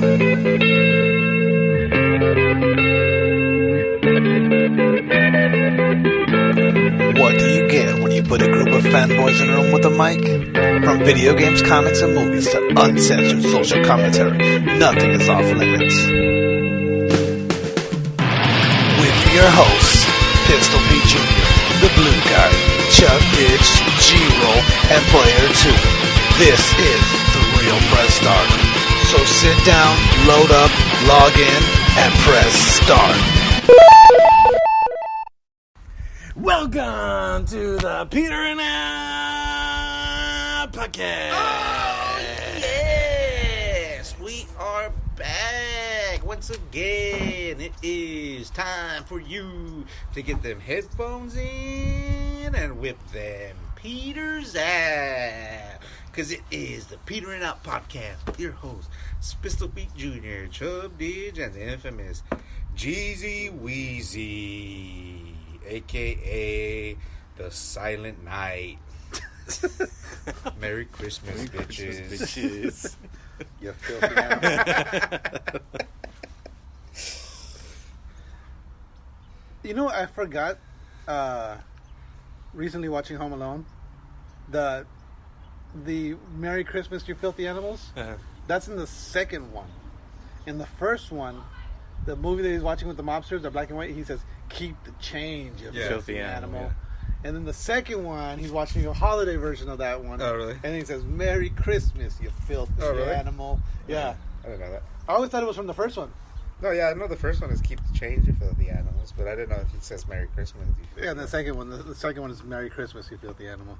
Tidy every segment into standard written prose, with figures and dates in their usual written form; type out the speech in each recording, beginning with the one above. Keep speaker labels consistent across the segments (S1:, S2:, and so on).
S1: What do you get when you put a group of fanboys in a room with a mic? From video games, comics, and movies to uncensored social commentary, nothing is off limits. With your hosts, Pistol Pete Jr., The Blue Guy, Chuck Ditch, G-Roll, and Player 2. This is The Real Press Start. So sit down, load up, log in, and press start.
S2: Welcome to the Peter and Al podcast.
S3: Oh, yes, we are back once again. It is time for you to get them headphones in and whip them Peter's ass. Because it is the Peter and Out podcast with your host, Pistol Pete Jr., Chub Didge, and the infamous Jeezy Weezy, a.k.a. the Silent Night. Merry Christmas, bitches.
S4: You filthy animal. You know, I forgot, recently watching Home Alone, the Merry Christmas, you filthy animals.
S2: Uh-huh.
S4: That's in the second one. In the first one, the movie that he's watching with the mobsters, the black and white, he says, "Keep the change, you filthy animal."
S2: Yeah.
S4: And then the second one, he's watching a holiday version of that one.
S3: Oh, really?
S4: And he says, "Merry Christmas, you filthy animal." Yeah.
S3: I didn't know that.
S4: I always thought it was from the first one.
S3: No, yeah, I know the first one is keep the change, you filthy animals, but I didn't know if it says Merry Christmas.
S4: Yeah, and the second one is Merry Christmas, you filthy animal.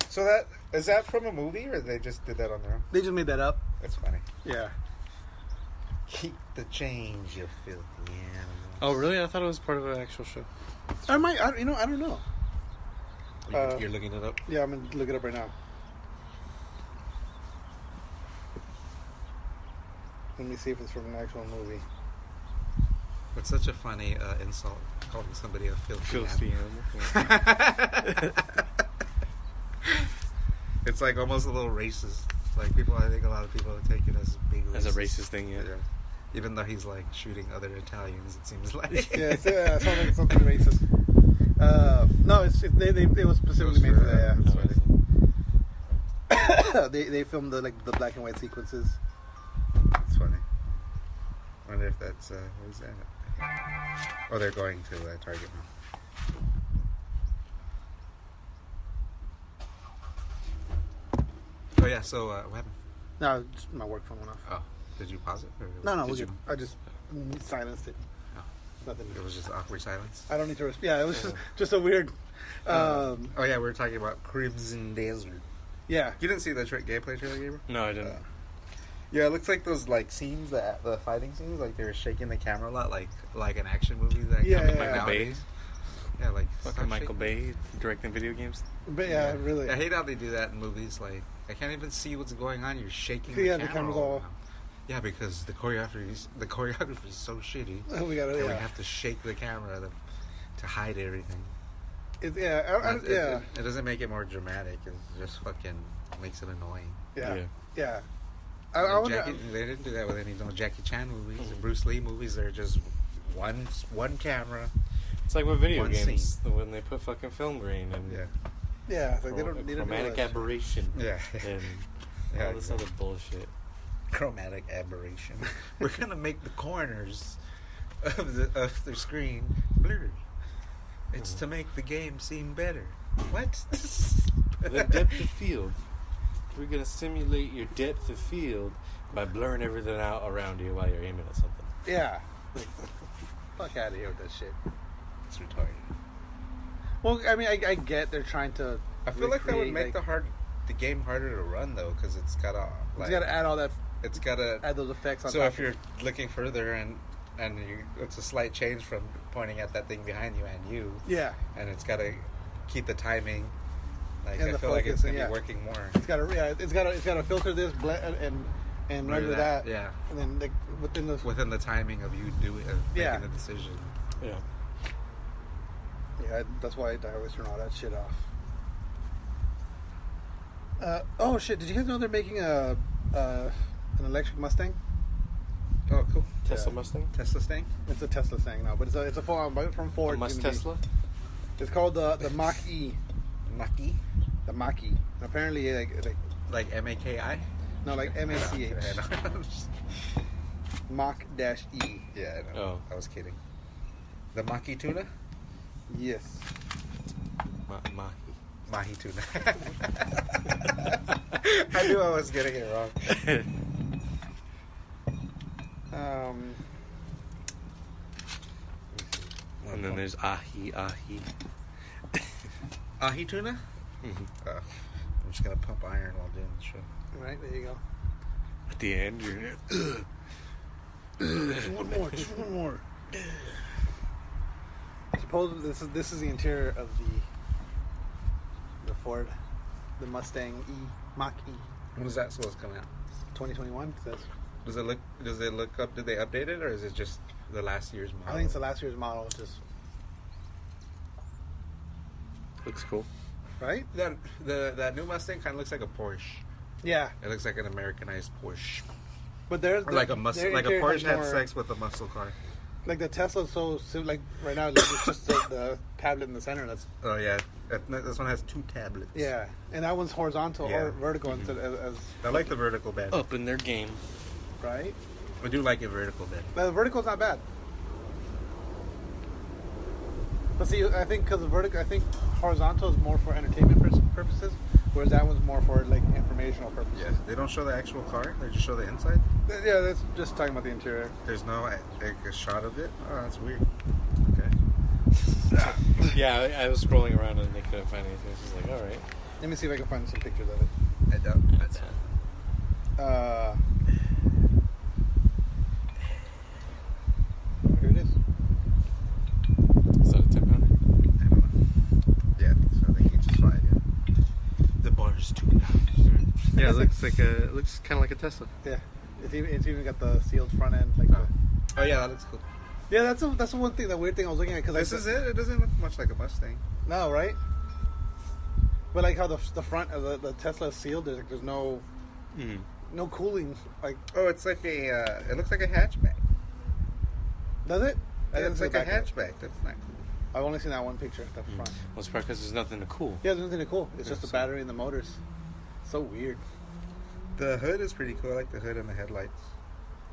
S3: So that is that from a movie, or they just did that on their own?
S4: They just made that up.
S3: That's funny.
S4: Yeah.
S3: Keep the change, you filthy animals.
S2: Oh, really? I thought it was part of an actual show.
S4: I don't know.
S3: You're looking it up?
S4: Yeah, I'm going to look it up right now. Let me see if it's from an actual movie.
S3: It's such a funny insult, calling somebody a filthy
S2: animal.
S3: It's like almost a little racist. Like I think a lot of people would take it as being racist.
S2: As a racist thing, yeah.
S3: Even though he's like shooting other Italians, it seems like.
S4: Yeah, it sounds like something racist. No, it was specifically made for that. Yeah, they filmed the black and white sequences.
S3: It's funny. I wonder if that's who's that? Oh, they're going to Target now. Oh yeah. So what happened?
S4: No, just my work phone went off.
S3: Oh, did you pause it? Or
S4: No,
S3: did you...
S4: I just silenced it.
S3: Oh.
S4: Nothing.
S3: It was just awkward silence.
S4: I don't need to. Yeah, it was just a weird.
S3: Oh yeah, we were talking about Crimson Desert.
S4: Yeah.
S3: You didn't see the gameplay trailer, Gabriel?
S2: No, I didn't.
S3: Yeah, it looks like those scenes, the fighting scenes, like they were shaking the camera a lot, like an action movie. That
S2: Michael Bay.
S3: Yeah, like
S2: Fucking Michael Bay directing video games.
S4: But yeah, really.
S3: I hate how they do that in movies. Like I can't even see what's going on. You're shaking the camera.
S4: The camera's all.
S3: Yeah, because the choreography is so shitty.
S4: We gotta.
S3: We have to shake the camera to hide everything.
S4: It
S3: doesn't make it more dramatic. It just fucking makes it annoying.
S4: Yeah.
S3: They didn't do that with any Jackie Chan movies and Bruce Lee movies. They're just one camera.
S2: It's like with video
S3: One
S2: games when they put fucking film grain and
S4: it's like they don't
S2: chromatic aberration.
S3: Yeah.
S2: And all this other bullshit.
S3: Chromatic aberration. We're gonna make the corners of the screen blurry. It's to make the game seem better. What?
S2: The depth of field. We're gonna simulate your depth of field by blurring everything out around you while you're aiming at something.
S4: Yeah. Fuck out of here with that shit.
S3: It's retarded.
S4: Well, I mean, I get they're trying to.
S3: I feel like that would make the game harder to run though, because it's gotta.
S4: It's gotta add all that.
S3: It's gotta
S4: add those effects on.
S3: So if you're looking further and it's a slight change from pointing at that thing behind you and you.
S4: Yeah.
S3: And it's gotta keep the timing. Like
S4: and
S3: I feel like it's gonna be working more. It's
S4: gotta filter this and render that.
S3: Yeah.
S4: And then
S3: within the timing of you making the decision.
S2: Yeah.
S4: Yeah, that's why I always turn all that shit off. Oh shit! Did you guys know they're making an electric Mustang?
S2: Oh, cool.
S3: Tesla Mustang.
S2: Tesla Stang.
S4: It's a Tesla Stang now, but it's a full from Ford.
S3: Must
S4: It's gonna be-
S3: Tesla.
S4: It's called the Mach E.
S2: Maki.
S4: The Mach E. And apparently,
S2: Like MAKI.
S4: no, like MACH. Mach dash E.
S2: Yeah, I know.
S3: Oh.
S2: I was kidding. The Maki tuna.
S4: Yes.
S3: Mahi.
S2: Mahi tuna. I knew I was getting it wrong.
S3: And then there's Ahi.
S2: Ahi tuna.
S3: Mhm.
S2: I'm just gonna pump iron while doing the show.
S4: Right, there you go.
S3: At the end, you're
S4: Just one more. Just one more. Suppose this is the interior of the Ford, the Mustang E, Mach E,
S2: When is that supposed to come out?
S4: 2021. Says.
S2: Does it look up? Did they update it, or is it just the last year's model?
S4: I think it's the last year's model. It's just
S3: looks cool.
S4: right.
S2: That new Mustang kind of looks like a Porsche.
S4: Yeah,
S2: It looks like an Americanized Porsche,
S4: but there's
S2: or like a Porsche had
S4: more,
S2: sex with a muscle car.
S4: Like the Tesla's so like right now, like it's just the tablet in the center. That's
S2: Oh yeah, this one has 2 tablets.
S4: yeah, and that one's horizontal
S2: Yeah.
S4: or vertical instead as
S2: I like the vertical bed.
S3: Up in their game.
S4: right.
S2: I do like a vertical bed.
S4: But the vertical's not bad. But see, I think because the vertical, I think horizontal is more for entertainment purposes, whereas that one's more for like informational purposes.
S2: Yeah, they don't show the actual car; they just show the inside.
S4: Yeah, that's just talking about the interior.
S2: There's no like a shot of it. Oh, that's weird. Okay.
S3: Yeah, I was scrolling around and they couldn't find anything. So I was like, all right.
S4: Let me see if I can find some pictures of it.
S2: I don't. That's
S4: Here it is.
S3: Is that a 10-pounder?
S2: I don't know. Yeah, so I think each is 5. Yeah.
S3: The bar is $2.
S2: Yeah, it looks kind of like a Tesla.
S4: Yeah, it's even got the sealed front end. Like the,
S2: Oh yeah, that looks cool.
S4: yeah, that's the one thing, the weird thing I was looking at because
S2: This is it. It doesn't look much like a Mustang.
S4: No, right? But like how the front of the Tesla is sealed, there's no
S3: Mm-hmm.
S4: no cooling. Like,
S2: Oh, it's like a. It looks like a hatchback.
S4: does it? I
S2: Yeah,
S4: didn't
S2: it's
S4: see
S2: like
S4: the
S2: a
S4: back of it.
S2: hatchback. That's not cool.
S4: I've only seen that one picture at the front.
S3: Well, it's probably because there's nothing to cool.
S4: Yeah, there's nothing cool. It's just the
S3: so-
S4: battery and the motors. So weird.
S2: The hood is pretty cool. I like the hood and the headlights.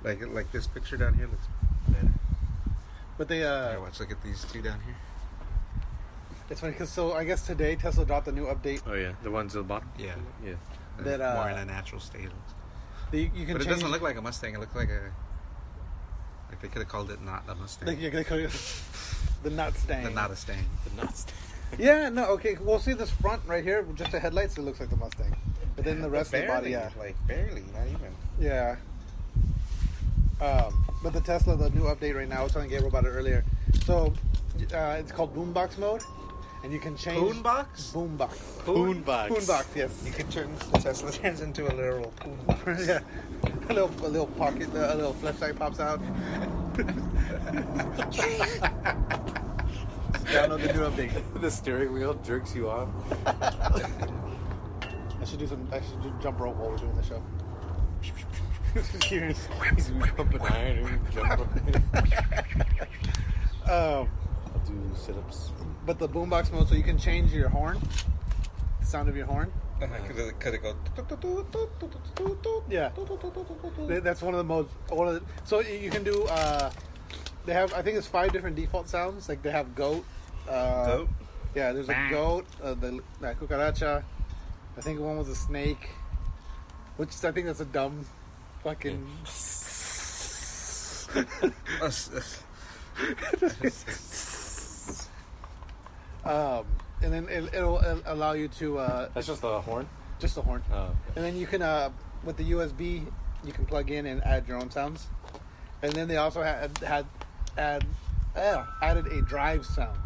S2: Like this picture down here looks better.
S4: But they
S2: Here, watch. Look at these 2 down here.
S4: it's funny because I guess today Tesla dropped a new update
S3: Oh, yeah. The ones at the bottom?
S2: Yeah.
S3: Yeah.
S4: that
S2: More in a natural state.
S4: you can
S2: But it
S4: change.
S2: doesn't look like a Mustang. It looks like a. Like they could have called it not a Mustang.
S4: Like you're gonna call it the nut stang.
S2: The not a Stang.
S3: The nuts.
S4: Yeah, no, okay. Well, see this front right here, just the headlights. It looks like the Mustang, but then the rest of the body, yeah,
S2: Like barely, not even.
S4: yeah. But the Tesla, the new update right now, I was telling Gabriel about it earlier. So it's called boombox mode, and you can change
S2: Boombox?
S4: Boombox.
S3: Boombox.
S4: Boombox, yes.
S2: You can turn the Tesla turns into a literal boombox.
S4: Yeah, a little pocket, a little flashlight pops out. Download the new update.
S3: The steering wheel jerks you off.
S4: I should do jump rope while we're doing the show.
S3: He's pumping iron and jump I'll do sit-ups.
S4: But the boombox mode, so you can change your horn, the sound of your horn.
S2: Could it go?
S4: Yeah. That's one of the modes. So you can do. They have, I think it's 5 different default sounds. Like they have goat.
S2: Goat?
S4: Yeah, there's a goat. The cucaracha. I think one was a snake. Which I think that's a dumb, fucking. And then it'll allow you to
S3: That's just the horn?
S4: just the horn.
S3: Oh.
S4: And then you can, with the USB, you can plug in and add your own sounds. And then they also added a drive sound.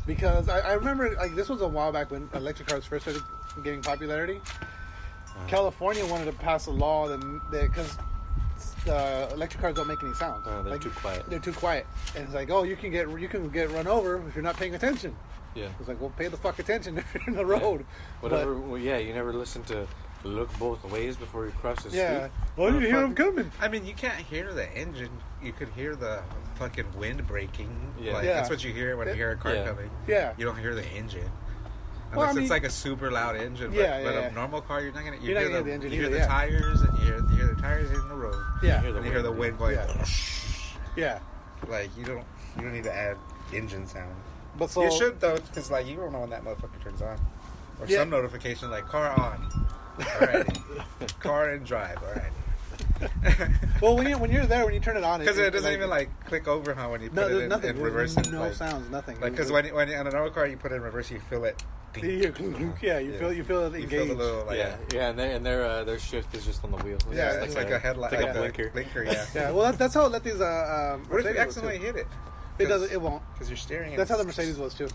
S4: Because I remember, like, this was a while back when electric cars first started getting popularity. California wanted to pass a law because the electric cars don't make any sound.
S3: They're too quiet.
S4: They're too quiet. And it's like, oh, you can get run over if you're not paying attention.
S3: Yeah.
S4: It's like, well, pay the fuck attention if you're in the road.
S3: Whatever. Well, yeah, you never listen to
S2: look both ways before you cross the street.
S4: Yeah. Well, you hear them coming.
S3: I mean, you can't hear the engine. You could hear the fucking wind breaking.
S2: Yeah.
S3: Like,
S4: Yeah.
S3: that's what you hear when you hear a car
S2: Yeah.
S3: coming.
S4: Yeah.
S3: You don't hear the engine.
S4: Well,
S3: Unless
S4: I mean-
S3: it's like a super loud engine. But,
S4: Yeah,
S3: but
S4: yeah,
S3: a
S4: yeah.
S3: normal car, you're not gonna.
S4: You're not gonna hear the engine
S3: You hear
S4: either,
S3: the
S4: yeah.
S3: tires, and you hear the tires hitting the road.
S4: Yeah.
S2: hear
S3: And you hear the wind going.
S4: Yeah. Yeah.
S3: Like you don't need to add engine sound.
S4: But so
S3: You should though, because like you don't know when that motherfucker turns on, or
S4: Yeah.
S3: some notification like car on, alrighty, car and drive, alrighty.
S4: Well, when you're there, when you turn it on,
S3: Because it doesn't even like click over how when you
S4: no,
S3: put
S4: there's
S3: it
S4: nothing.
S3: in reverse.
S4: There's
S3: and,
S4: no
S3: like,
S4: sounds, nothing.
S3: Like because when on a normal car you put it in reverse, you feel it.
S4: you hear, yeah, you feel it
S3: You feel
S4: engaged.
S3: the little like
S2: Yeah, and their shift is just on the wheel. It's
S4: Yeah,
S2: just
S3: it's like a headlight,
S2: It's like
S3: like
S2: a blinker.
S3: Blinker, yeah.
S4: Yeah, well, that's how let these.
S3: What if you
S4: Mercedes was,
S3: accidentally
S4: too.
S3: hit it?
S4: It doesn't. It won't.
S3: Because you're steering.
S4: That's how the Mercedes was too.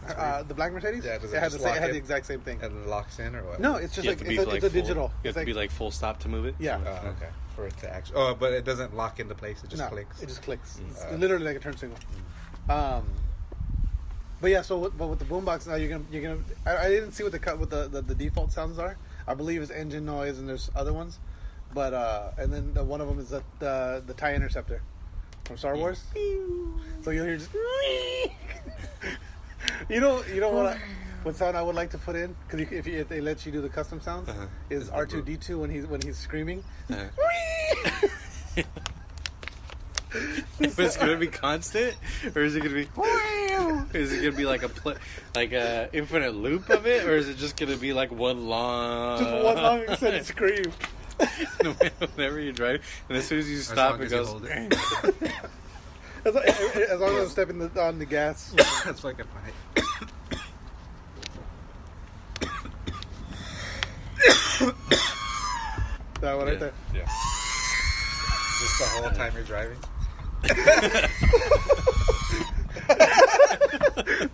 S4: The black Mercedes.
S3: Yeah, does
S4: it
S3: it
S4: had
S3: just
S4: the same,
S3: lock
S4: it had
S3: in?
S4: the exact same thing.
S3: And it locks in or what?
S4: No, it's just
S2: You
S4: like
S2: have to be
S4: it's
S2: like
S4: a
S2: full-
S4: digital.
S2: You have
S4: It's
S2: to
S4: like,
S2: be like full stop to move it.
S4: yeah.
S3: Oh, okay. For it to actually. Oh, but it doesn't lock into place. It just
S4: No,
S3: clicks.
S4: it just clicks. It's
S3: Mm.
S4: literally like a turn signal. But yeah, so but with the boombox now you're gonna. I didn't see what the default sounds are. I believe it's engine noise and there's other ones, but and then one of them is the TIE Interceptor from Star Wars. So you'll hear just. you know what sound I would like to put in because if they let you do the custom sounds is R2D2 when he's screaming.
S2: But it's gonna be constant, or is it gonna be? Is it gonna be like a infinite loop of it, or is it just gonna be like one long?
S4: Just one long extended scream.
S2: Whenever you drive, and as soon as you
S3: As
S2: stop,
S3: long
S2: it
S3: as you
S2: goes.
S3: hold it.
S4: As long as I'm stepping on the gas.
S3: That's fucking funny.
S4: That one right there.
S3: Yeah. Just the whole time you're driving.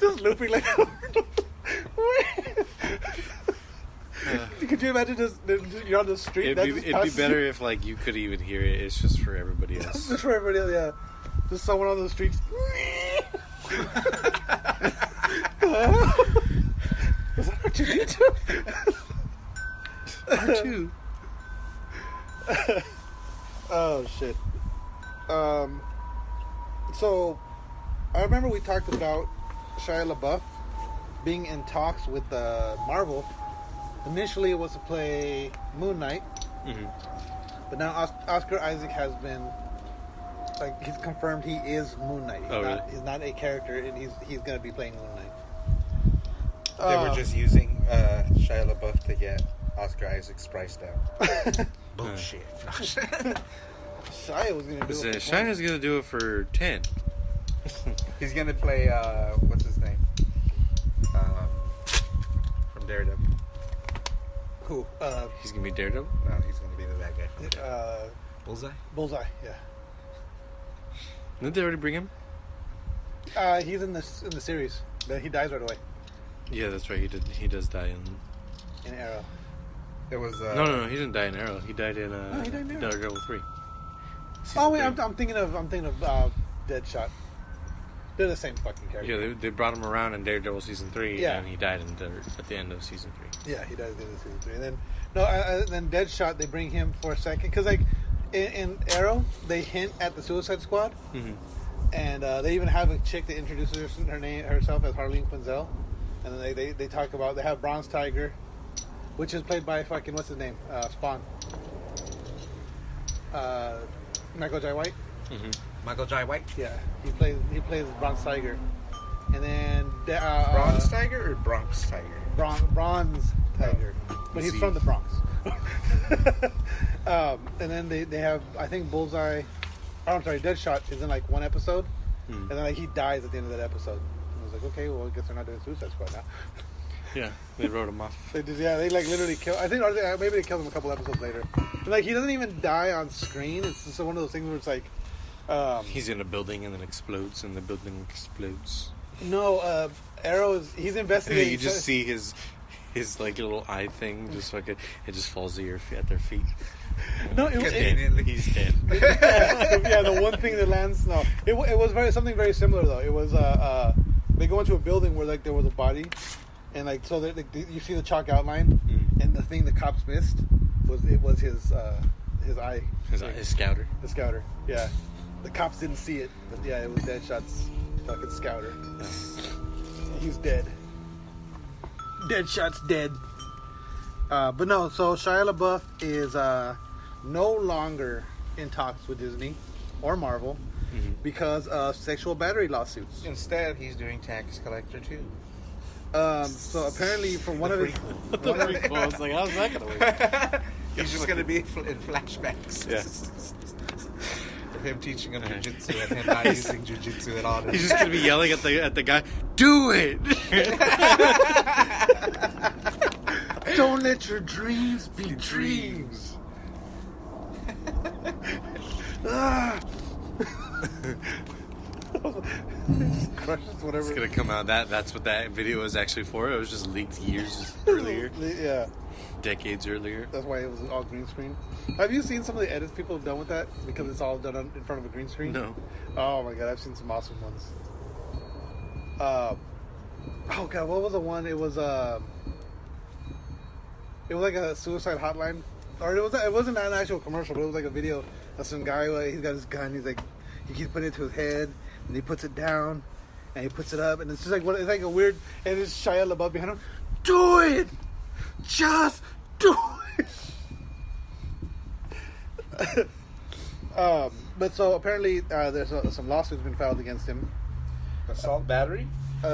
S4: Just looping like. Could you imagine just you're on the street?
S2: It'd be better if like you could even hear it. It's just for everybody else.
S4: Just for everybody else, yeah. Just someone on the streets. Is that what you need to?
S2: R2.
S4: Oh shit. So I remember we talked about Shia LaBeouf being in talks with Marvel. Initially, it was to play Moon Knight, but now Oscar Isaac has been he's confirmed he is Moon Knight. He's not a character, and he's going to be playing Moon Knight.
S3: They were just using Shia LaBeouf to get Oscar Isaac's price down. Bullshit.
S4: Shia was going to do it.
S2: Shia's gonna do it for 10.
S3: He's gonna play what's his name? From Daredevil.
S4: Who?
S2: He's gonna be Daredevil.
S3: No, he's gonna be the bad guy from Daredevil. Bullseye.
S4: Bullseye. Yeah.
S2: Didn't they already bring him?
S4: He's in the series, but he dies right away
S2: Yeah, that's right. He does die in.
S4: in Arrow.
S3: It was
S2: No. He didn't die in Arrow. He died in
S4: he died in Arrow.
S2: Daredevil 3.
S4: Oh wait,
S2: Season
S4: I'm thinking of Deadshot. They're the same fucking character.
S2: Yeah, they brought him around in Daredevil season 3,
S4: Yeah.
S2: and he died at the end of season 3.
S4: Yeah, he dies at the end of season 3. And then then Deadshot, they bring him for a second because like in Arrow, they hint at the Suicide Squad, and they even have a chick that introduces herself as Harleen Quinzel, and then they talk about they have Bronze Tiger, which is played by fucking what's his name, Spawn, Michael Jai White.
S3: Michael Jai White.
S4: Yeah, he plays Bronze Tiger, and then
S3: Bronze Tiger or Bronx Tiger?
S4: Bronze Tiger, but he's
S2: See.
S4: from the Bronx. And then they have, I think Bullseye. Oh, I'm sorry, Deadshot is in like one episode, and then like he dies at the end of that episode. And I was like, okay, well, I guess they're not doing Suicide Squad now.
S2: Yeah, they wrote him off.
S4: They like literally kill. I think maybe they killed him a couple episodes later. But, like he doesn't even die on screen. It's just one of those things where it's like.
S2: He's in a building and then explodes, and the building explodes.
S4: No, Arrow is he's investigating.
S2: You just see his like little eye thing, just like it just falls at their feet.
S4: No,
S2: he's dead.
S4: Yeah, the one thing that lands. No, it was something very similar though. It was they go into a building where like there was a body, and like so you see the chalk outline, and the thing the cops missed was his eye.
S2: His scouter.
S4: The scouter. Yeah. The cops didn't see it, but yeah, it was Deadshot's fucking scouter. He's dead. Deadshot's dead. But no, so Shia LaBeouf is no longer in talks with Disney or Marvel because of sexual battery lawsuits.
S3: Instead, he's doing tax collector too.
S4: So apparently, from one of his,
S2: It's like, how's that gonna work?
S3: He's just going to be in flashbacks.
S2: Yeah.
S3: Of him teaching him jujitsu and him not using jujitsu at all.
S2: He's just gonna be yelling at the guy, "Do it!"
S4: don't let your dreams be dreams. Crushes whatever.
S2: It's gonna come out. That's what that video was actually for. It was just leaked years earlier,
S4: Yeah.
S2: decades earlier.
S4: That's why it was all green screen. Have you seen some of the edits people have done with that? Because it's all done in front of a green screen?
S2: No.
S4: Oh my god, I've seen some awesome ones. Oh god, what was the one? It was like a suicide hotline. Or it wasn't an actual commercial, but it was like a video of some guy, like, he's got his gun, he keeps putting it to his head, and he puts it down, and he puts it up, and it's just like, it's like a weird, and it's Shia LaBeouf behind him. Do it! Just do it! But so apparently there's some lawsuits been filed against him.
S3: Assault battery?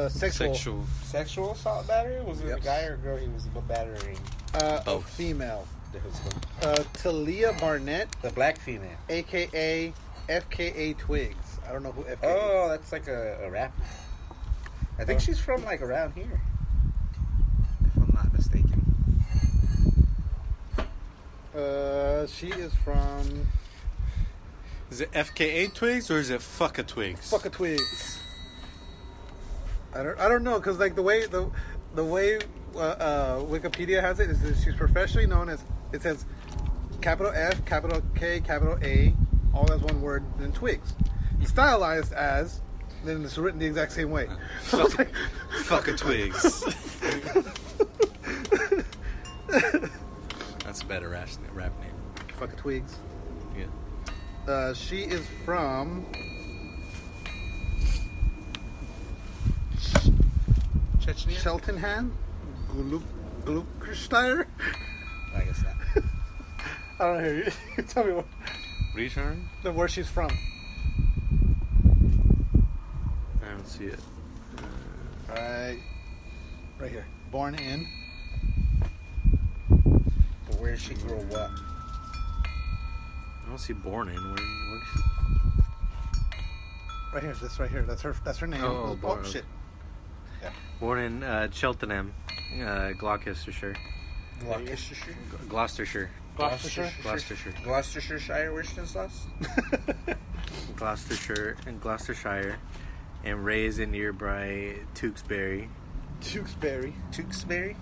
S4: Sexual.
S3: Sexual assault battery? Was it
S4: Yep.
S3: a guy or a girl he was battering?
S2: Both.
S4: Female.
S3: The
S4: Talia Barnett,
S3: black female.
S4: a.k.a. FKA Twigs. I don't know who FKA is.
S3: Oh, that's like a rapper. I think she's from like around here. If I'm not mistaken.
S4: She is from
S2: Is it FKA Twigs or is it Fucka Twigs?
S4: Fucka Twigs. I don't know, because like the way Wikipedia has it is that she's professionally known as, it says capital F, capital K, capital A, all as one word, then Twigs. Stylized as, then it's written the exact same way. So it's like,
S2: Fucka Twigs. That's a better rap name.
S4: Fucka Twigs.
S2: Yeah.
S4: She is from
S3: Chechnya?
S4: Cheltenham, Gloucestershire.
S3: I guess not.
S4: I don't know. You tell me
S2: Return?
S4: where she's from.
S2: I don't see it.
S4: Right here. Born in.
S3: But where did she grow up?
S2: I don't see born in. Where
S4: Right here. This right here. That's her name.
S2: Oh, born.
S4: Shit.
S2: Born in Cheltenham, Gloucestershire.
S3: Gloucestershire?
S2: Gloucestershire.
S3: Gloucestershire, Worcestershire?
S2: Gloucestershire, and raised in nearby Tewkesbury.
S4: Tewkesbury.
S3: Tewkesbury?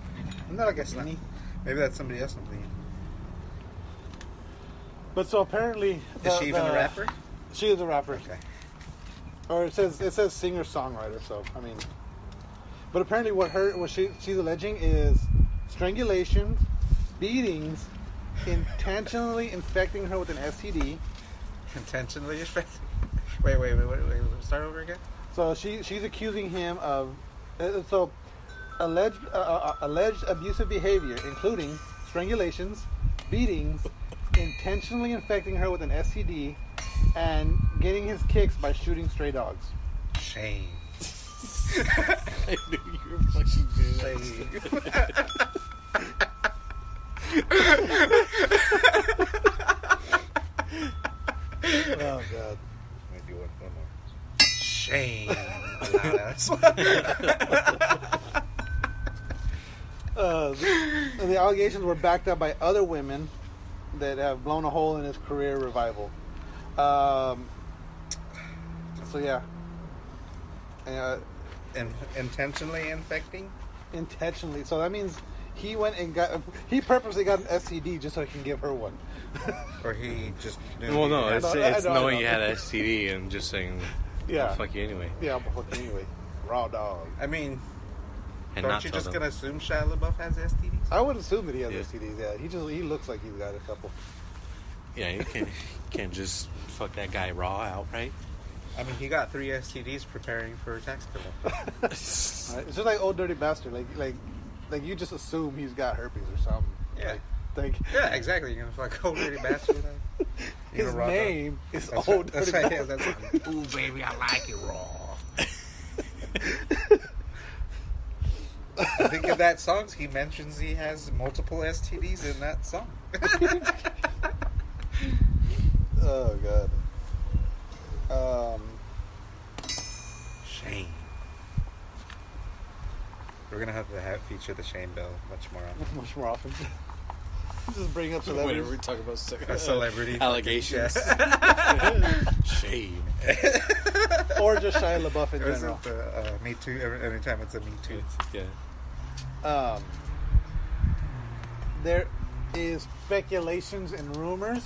S4: Isn't that like a skinny?
S3: Maybe that's somebody else I'm thinking.
S4: But so apparently,
S3: Is she even a rapper?
S4: She is a rapper.
S3: Okay.
S4: Or it says singer songwriter. So I mean, but apparently what she's alleging is strangulation, beatings, intentionally infecting her with an STD.
S3: Intentionally infected? Wait. Start over again?
S4: So she's accusing him of alleged abusive behavior, including strangulations, beatings, intentionally infecting her with an STD, and getting his kicks by shooting stray dogs.
S3: Shame.
S2: I knew you were fucking good.
S4: Oh god.
S3: Maybe one more. Shame.
S4: The allegations were backed up by other women that have blown a hole in his career revival. So yeah.
S3: Intentionally infecting?
S4: Intentionally. So that means he purposely got an STD just so he can give her one.
S3: Or he just knew.
S2: Well, no,
S3: he
S2: it's
S3: had-
S2: knowing you had an STD and just saying,
S4: Yeah.
S2: I'll fuck you anyway.
S4: Yeah, but fucking anyway. Raw dog.
S3: I mean,
S2: And
S3: aren't
S2: not
S3: you
S2: tell
S3: just
S2: them.
S3: going to assume Shia LaBeouf has STDs?
S4: I would assume that he has
S2: Yeah.
S4: STDs. Yeah, he looks like he's got a couple.
S2: Yeah, you can't just fuck that guy raw outright.
S3: I mean, he got 3 STDs preparing for a tax bill.
S4: Right? It's just like old dirty bastard. Like you just assume he's got herpes or something.
S3: Yeah.
S4: Like
S3: Yeah, exactly. You're gonna fuck old dirty bastard.
S4: his name is
S3: That's
S4: old
S3: right.
S4: dirty
S3: That's right. Yeah,
S4: bastard.
S3: that's ooh, baby, I like it raw. I think in that song, he mentions he has multiple STDs in that song.
S4: Oh god.
S3: Shane. We're gonna have to feature the Shane Bell much more often.
S4: Much more often. Just bring up
S2: Whenever
S4: celebrities.
S2: we talk about
S3: Celebrity
S2: allegations. Shame.
S4: Or just Shia LaBeouf in
S3: Or is
S4: general.
S3: it Me Too? Anytime it's a Me Too.
S2: Yeah.
S4: There is speculations and rumors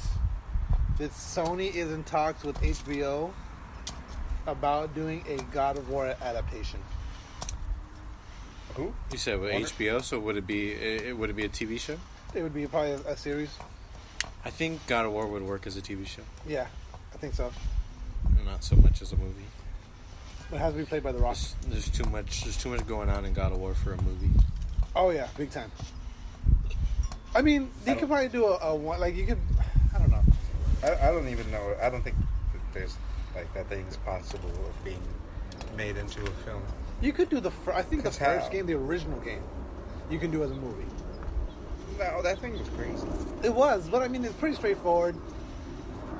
S4: that Sony is in talks with HBO about doing a God of War adaptation.
S3: Who?
S2: You said with HBO, so would it be a TV show?
S4: It would be probably a series.
S2: I think God of War would work as a TV show,
S4: Yeah, I think so.
S2: not so much as a movie.
S4: It has to be played by The Rock.
S2: There's too much going on in God of War for a movie.
S4: Oh yeah, big time. I mean, they could probably do a one. Like you could, I don't know.
S3: I don't even know. I don't think that there's like that thing's possible of being made into a film.
S4: You could do I think the
S3: Cause
S4: first
S3: how?
S4: game, the original game, you can do as a movie.
S3: No, that thing was crazy.
S4: It was, but I mean, it's pretty straightforward.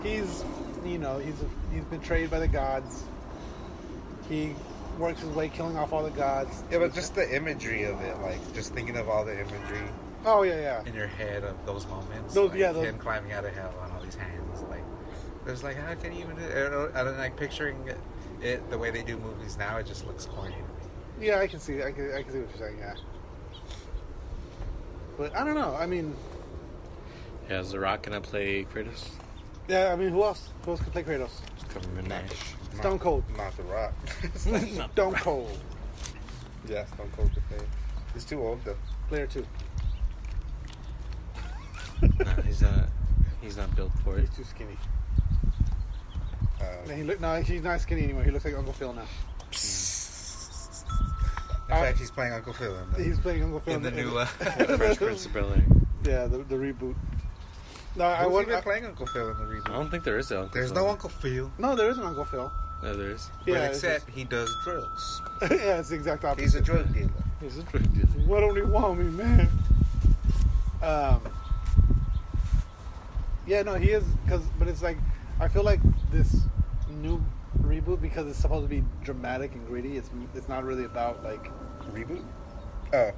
S4: He's he's betrayed by the gods. He works his way, killing off all the gods.
S3: Yeah, but just the imagery of it, like just thinking of all the imagery
S4: Oh yeah.
S3: in your head of those moments.
S4: Those-
S3: like
S4: yeah, those-
S3: him climbing out of hell on all these hands. Like, there's like, how can you even do it? I don't like picturing it the way they do movies now. It just looks corny to me.
S4: Yeah, I can see. I can see what you're saying. Yeah. But I don't know. I mean,
S2: Yeah, is The Rock gonna play Kratos?
S4: yeah. I mean, who else? Who else could play Kratos?
S2: Coming in Nash.
S4: Stone Cold.
S3: Not The Rock.
S4: Stone Cold.
S3: Yeah, Stone Cold to play. He's too old though.
S4: Player 2.
S2: No, he's not built for it.
S4: He's too skinny. No, he's not skinny anymore. He looks like Uncle Phil now.
S3: In fact, he's playing Uncle Phil
S4: He's playing Uncle Phil
S3: in the new.
S2: Fresh Prince of Bel-Air.
S4: Yeah, the reboot. No, I
S3: Who's
S4: want.
S3: even playing Uncle Phil in the reboot?
S2: I don't think there is an Uncle
S3: There's
S2: Phil.
S3: no Uncle Phil.
S4: No, there is an Uncle Phil.
S2: No, there is.
S3: But
S4: Yeah, it's
S3: except he does drugs.
S4: yeah, it's the exact opposite.
S3: He's a drug dealer.
S4: He's a Why don't you want me, man? Yeah, no, he is but it's like I feel like this new reboot because it's supposed to be dramatic and gritty. It's not really about like
S3: Reboot? Oh.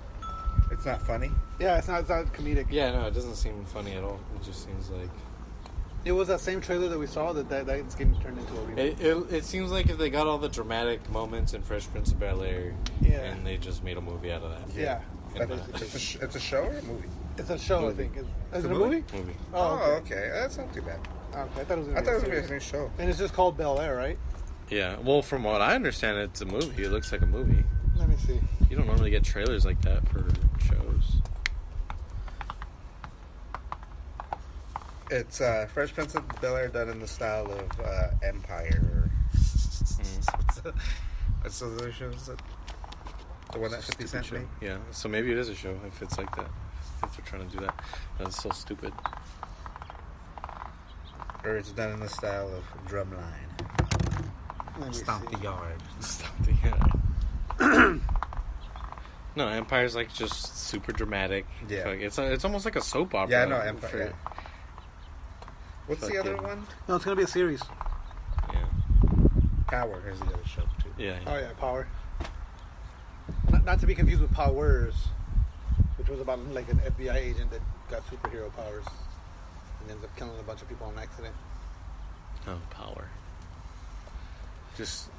S3: It's not funny?
S4: yeah, it's not comedic.
S2: Yeah, no, it doesn't seem funny at all. It just seems like
S4: It was that same trailer that we saw that it's getting turned into a reboot.
S2: it seems like if they got all the dramatic moments in Fresh Prince of Bel-Air,
S4: Yeah.
S2: and they just made a movie out of that.
S4: Yeah,
S2: And,
S3: It's a show or a movie?
S4: it's a show.
S2: Movie.
S4: I think. Is
S3: It's
S4: it
S3: a
S4: a movie?
S2: movie.
S4: Oh,
S3: okay. That's not too bad.
S4: Okay, I thought it was.
S3: I thought it was
S4: gonna
S3: going
S4: be
S3: to be a new show.
S4: And it's just called Bel Air, right?
S2: Yeah. Well, from what I understand, it's a movie. It looks like a movie.
S4: Let me see.
S2: You don't normally get trailers like that for shows.
S3: It's Fresh Prince of Bel-Air done in the style of Empire. What's those other shows? The one that 50 Cent
S2: Stupid
S3: made?
S2: show. Yeah. So maybe it is a show if it's like that. If they're trying to do that, that's so stupid.
S3: Or it's done in the style of Drumline.
S4: Let me
S3: Stomp
S4: see.
S3: the Yard.
S2: Stop the No, Empire's like just super dramatic.
S3: Yeah.
S2: Like, it's almost like a soap opera.
S3: Yeah, I know Empire.
S2: for-
S3: Yeah. What's the
S2: Fucking-
S3: other one?
S4: No, it's gonna be a series.
S2: Yeah.
S3: Power is the other show, too.
S2: Yeah.
S4: Oh yeah, Power. Not to be confused with Powers, which was about like an FBI agent that got superhero powers and ends up killing a bunch of people on accident.
S2: Oh, power. Just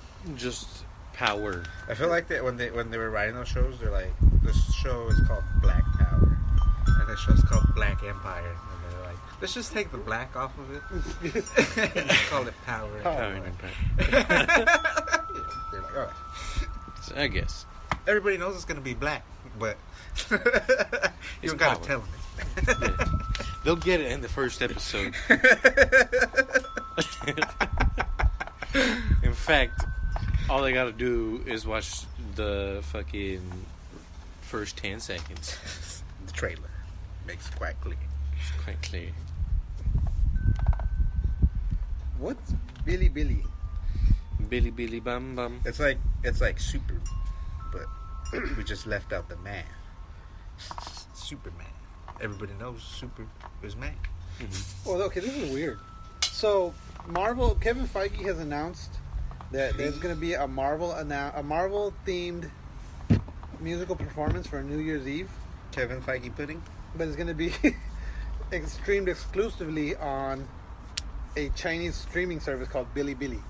S2: power.
S3: I feel like that when they were writing those shows, they're like, this show is called Black Power, and this show's called Black Empire, and they're like, let's just take the black off of it and just call it Power.
S4: Power.
S2: Power and Empire.
S3: They're like, oh.
S2: I guess.
S3: Everybody knows it's gonna be black, but you
S2: It's
S3: don't gotta
S2: power.
S3: tell them.
S2: Yeah. They'll get it in the first episode. In fact, all they gotta do is watch the fucking first 10 seconds.
S3: The trailer makes it quite clear.
S2: It's quite clear.
S4: What's Billy Billy?
S2: Billy Billy Bum Bum.
S3: It's like Super, but we just left out the man. Superman. Everybody knows Super is man.
S4: Well, okay, this is weird. So, Kevin Feige has announced that there's going to be a Marvel themed musical performance for New Year's Eve,
S3: Kevin Feige pudding.
S4: but it's going to be streamed exclusively on a Chinese streaming service called Bilibili.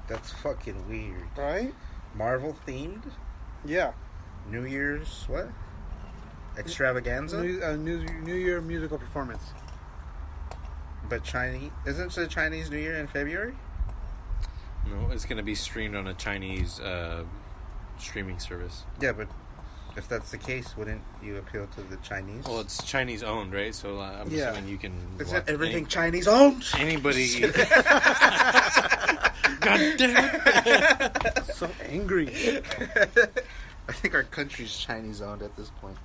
S3: That's fucking weird.
S4: Right?
S3: Marvel themed
S4: Yeah.
S3: New Year's what? Extravaganza.
S4: New Year musical performance.
S3: But Chinese isn't the Chinese New Year in February?
S2: No, it's gonna be streamed on a Chinese streaming service.
S3: Yeah, but if that's the case, wouldn't you appeal to the Chinese?
S2: Well, it's Chinese owned, right? So I'm
S4: Yeah.
S2: assuming you can.
S3: Is
S2: watch
S3: it everything Chinese owned?
S2: Anybody. God damn it!
S4: So angry.
S3: I think our country's Chinese owned at this point.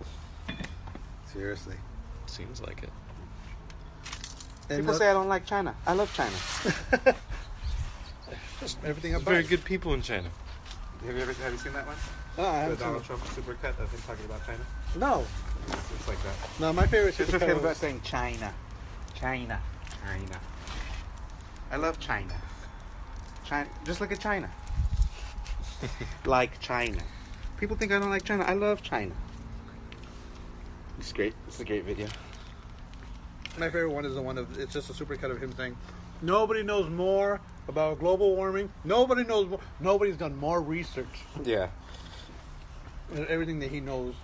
S4: Seriously.
S2: Seems like it.
S4: And
S3: People say I don't like China. I love China.
S4: everything
S2: There's
S4: about
S2: very
S4: it.
S2: good people in China.
S3: Have you seen that one?
S4: Oh, I
S3: The
S4: haven't seen
S3: Donald
S4: it.
S3: Trump supercut of him talking about China.
S4: No.
S3: It's like that.
S4: No, my favorite
S3: It's just
S4: supercut
S3: him about
S4: was-
S3: saying China. China. China. I love China. China. Just look at China. Like China. People think I don't like China. I love China. It's great. It's a great video.
S4: My favorite one is the one of it's just a supercut of him saying, "Nobody knows more about global warming. Nobody knows more. Nobody's done more research
S3: Yeah.
S4: than everything that he knows."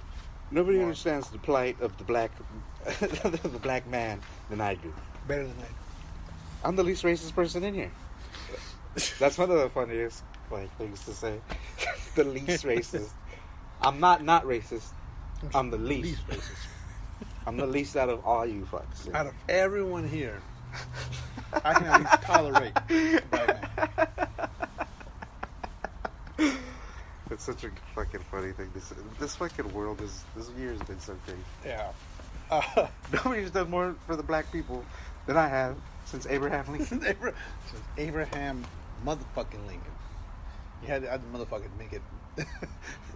S3: Nobody
S4: More.
S3: understands the plight of the black, the black man than I do.
S4: Better than that.
S3: I'm the least racist person in here. That's one of the funniest things to say. The least racist. I'm not racist. I'm the least.
S4: racist.
S3: I'm the least out of all you fucks.
S4: Out of everyone here, I can at least tolerate black man.
S3: It's such a fucking funny thing to say. This fucking world this year has been so crazy.
S4: Yeah.
S3: Nobody's done more for the black people than I have since Abraham Lincoln.
S4: Since Abraham motherfucking Lincoln. You had to motherfucking make it.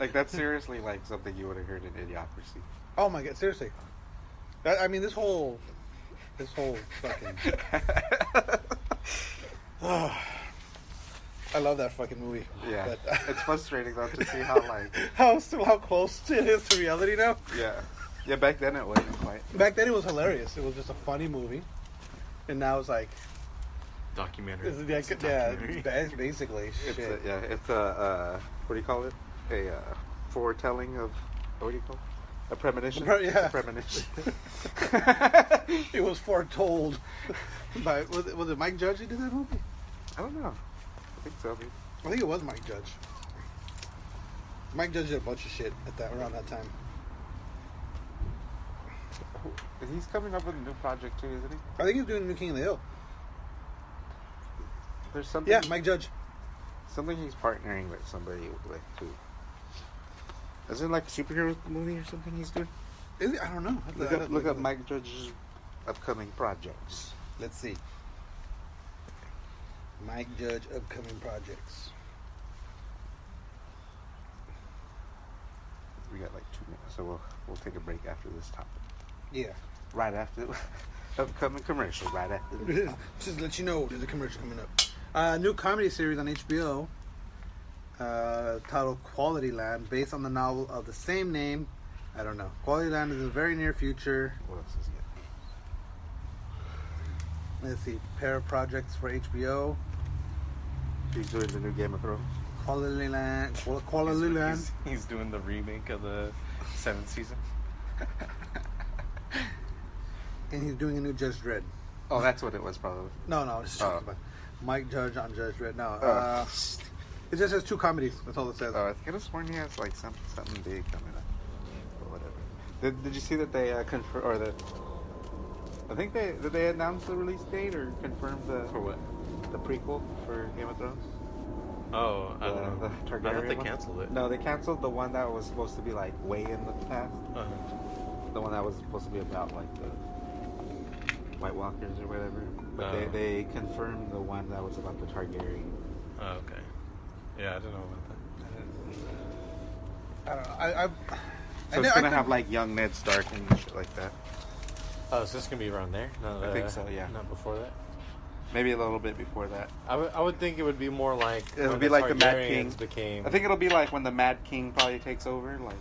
S3: Like, that's seriously like something you would have heard in Idiocracy.
S4: Oh my god, seriously. I mean, this whole fucking. I love that fucking movie.
S3: Yeah.
S4: But,
S3: It's frustrating though to see how
S4: how close it is to reality now.
S3: yeah, back then it wasn't quite.
S4: Back then it was hilarious. It was just a funny movie, and now it's like,
S2: Documentary.
S4: it's
S2: It's a documentary.
S4: that's basically shit.
S3: It's a what do you call it? A foretelling of, what do you call it? A premonition.
S4: Yeah.
S3: It's a premonition.
S4: It was foretold by was it Mike Judge who did that movie?
S3: I don't know. I think so.
S4: I think it was Mike Judge. Mike Judge did a bunch of shit around that time.
S3: He's coming up with a new project too, isn't he?
S4: I think he's doing New King of the Hill.
S3: There's something.
S4: Yeah, Mike Judge.
S3: Something he's partnering with somebody with too. Isn't it like a superhero movie or something he's doing?
S4: Is it? I don't know.
S3: Look up Mike Judge's upcoming projects.
S4: Let's see. Mike Judge upcoming projects.
S3: We got like 2 minutes, so we'll take a break after this topic.
S4: Yeah.
S3: Right after upcoming commercial. Right after this topic.
S4: Just to let you know, there's a commercial coming up. New comedy series on HBO titled Quality Land, based on the novel of the same name. I don't know. Quality Land is in the very near future.
S3: What else is it?
S4: Let's see. Pair of projects for HBO.
S3: He's doing the new Game of Thrones.
S4: Quality Land. Quality Land.
S2: He's doing the remake of the 7th season.
S4: And he's doing a new Judge Dredd.
S3: Oh, that's what it was probably.
S4: No, I was just talking about Mike Judge on Judge Dredd. No. It just says 2 comedies. That's all it says.
S5: I think I just sworn he has like something big coming up or whatever. Did you see that they confirm or that? I think did they announce the release date or confirm
S2: For what?
S5: the prequel for Game of Thrones?
S2: Oh, I don't know.
S5: The
S2: I
S5: Targaryen
S2: thought they
S5: one?
S2: canceled it.
S5: No, they canceled the one that was supposed to be like way in the past.
S2: Uh-huh.
S5: The one that was supposed to be about like the White Walkers or whatever. But
S2: Oh.
S5: they confirmed the one that was about the Targaryen.
S2: Oh, okay. Yeah, I don't know about that.
S4: I don't know.
S5: So it's gonna have like young Ned Stark and shit like that.
S2: Oh, so it's gonna be around there? No,
S5: I think so, yeah.
S2: Not before that.
S5: Maybe a little bit before that.
S2: I would think it would be more like
S5: It'll
S2: when
S5: be like the Mad
S2: Targaryens
S5: King.
S2: became.
S5: I think it'll be like when the Mad King probably takes over, like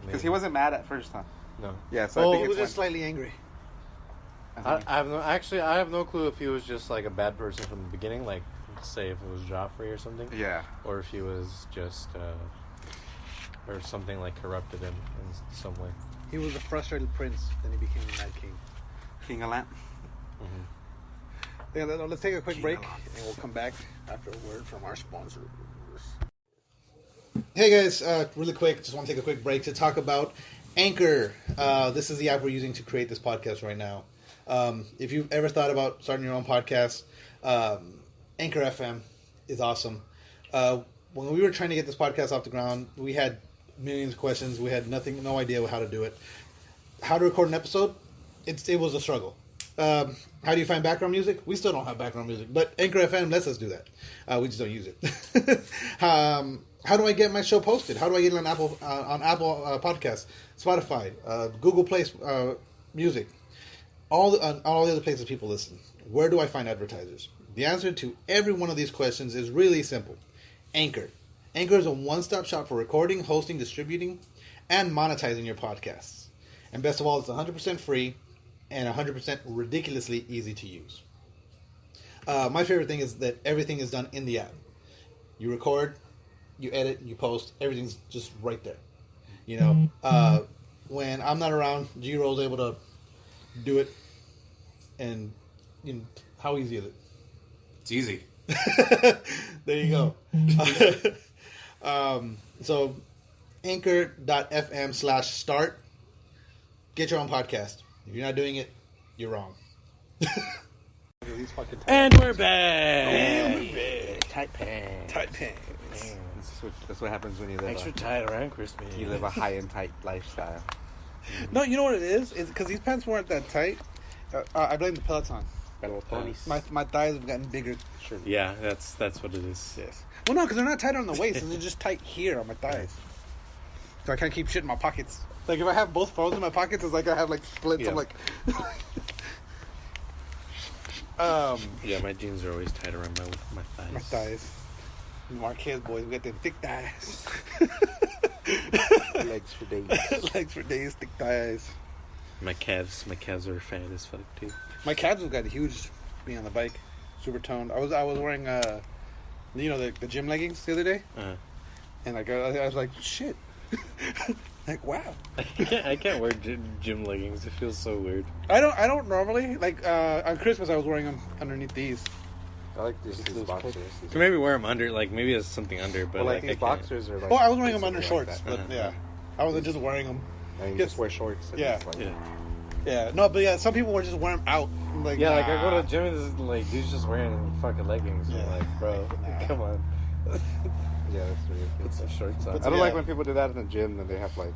S5: because he wasn't mad at first, huh?
S2: No.
S5: Yeah, so
S4: Well,
S5: I
S4: he
S5: think
S4: was
S5: it's
S4: just slightly angry.
S2: I have no clue if he was just like a bad person from the beginning, like say if it was Joffrey or something.
S5: Yeah.
S2: Or if he was just or something like corrupted him in some way.
S4: He was a frustrated prince, then he became the Mad King.
S5: King of Lamp.
S2: Mm-hmm.
S4: Yeah, let's take a quick break, and we'll come back after a word from our sponsors. Hey guys, really quick, just want to take a quick break to talk about Anchor. This is the app we're using to create this podcast right now. If you've ever thought about starting your own podcast, Anchor FM is awesome. When we were trying to get this podcast off the ground, we had millions of questions. We had no idea how to do it. How to record an episode? It was a struggle. How do you find background music? We still don't have background music, but Anchor FM lets us do that. We just don't use it. How do I get my show posted? How do I get it on Apple Podcasts, Spotify, Google Play Music, all the other places people listen? Where do I find advertisers? The answer to every one of these questions is really simple. Anchor. Anchor is a one-stop shop for recording, hosting, distributing, and monetizing your podcasts. And best of all, it's 100% free and 100% ridiculously easy to use. My favorite thing is that everything is done in the app. You record, you edit, you post, everything's just right there. You know, when I'm not around, G-Roll's able to do it. And you know, how easy is it?
S2: It's easy.
S4: There you go. So anchor.fm/start. Get your own podcast. If you're not doing it, you're wrong.
S2: And we're back. Tight pants.
S4: Tight pants.
S5: That's what happens when you live
S2: Extra tight around Christmas.
S5: you live a high and tight lifestyle.
S4: No, you know what it is? It's because these pants weren't that tight. I blame the Peloton.
S5: Little ponies.
S4: My thighs have gotten bigger. Sure.
S2: Yeah, that's what it is.
S4: Yes. Well, no, because they're not tight on the waist. They're just tight here on my thighs. So I can't keep shit in my pockets. Like if I have both phones in my pockets, it's like I have like splits.
S2: Yeah.
S4: I'm like.
S2: Yeah, my jeans are always tight around my thighs.
S4: My thighs. Marquez boys, we got them thick thighs.
S5: Legs for days.
S4: Legs for days, thick thighs.
S2: My calves are fat as fuck too.
S4: My calves have got huge being on the bike, super toned. I was wearing the gym leggings the other day, and like I was like shit, like wow.
S2: I can't wear gym leggings. It feels so weird.
S4: I don't normally like on Christmas I was wearing them underneath these.
S5: I like these boxers.
S2: So maybe wear them under, like maybe it's something under, but
S5: Well,
S2: like
S5: these
S2: I can't.
S5: boxers are like.
S4: Oh, I was wearing them
S5: basically
S4: under shorts,
S5: that.
S4: but
S2: Uh-huh.
S4: yeah, I wasn't just wearing them.
S5: And you
S4: Yes.
S5: just wear shorts. And
S4: Yeah.
S5: it's like,
S2: Yeah.
S4: Yeah, no, but yeah, some people were just wearing them out. I'm like,
S2: Yeah, like I go to
S4: nah.
S2: the gym and this is like dude's just wearing fucking leggings.
S4: Yeah.
S2: I'm like, bro,
S4: Nah.
S2: come on.
S5: Yeah, that's
S2: Put
S5: ridiculous.
S2: some shorts on.
S5: I don't
S4: Yeah.
S5: like when people do that in the gym and they have like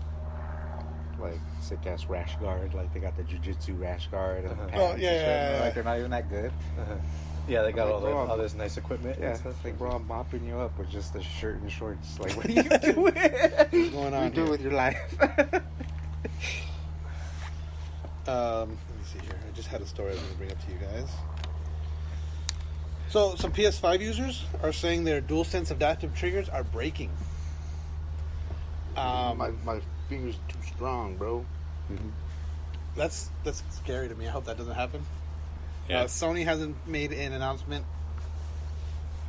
S5: sick ass rash guard, like they got the jujitsu rash guard and
S2: Uh-huh.
S5: pants
S4: Oh,
S5: and
S4: yeah,
S5: shit,
S4: yeah,
S5: and
S4: yeah.
S5: like they're not even that good.
S2: Yeah, they got
S5: Like, bro,
S2: all this nice equipment.
S5: Yeah,
S2: and stuff.
S5: it's like, bro, I'm mopping you up with just a shirt and shorts. Like, what are you doing? What's
S4: going on
S5: What you doing
S4: here?
S5: with your life?
S4: Let me see here. I just had a story I was going to bring up to you guys. So, some PS5 users are saying their DualSense adaptive triggers are breaking.
S5: my fingers too strong, bro.
S4: That's scary to me. I hope that doesn't happen.
S2: Yeah.
S4: Sony hasn't made an announcement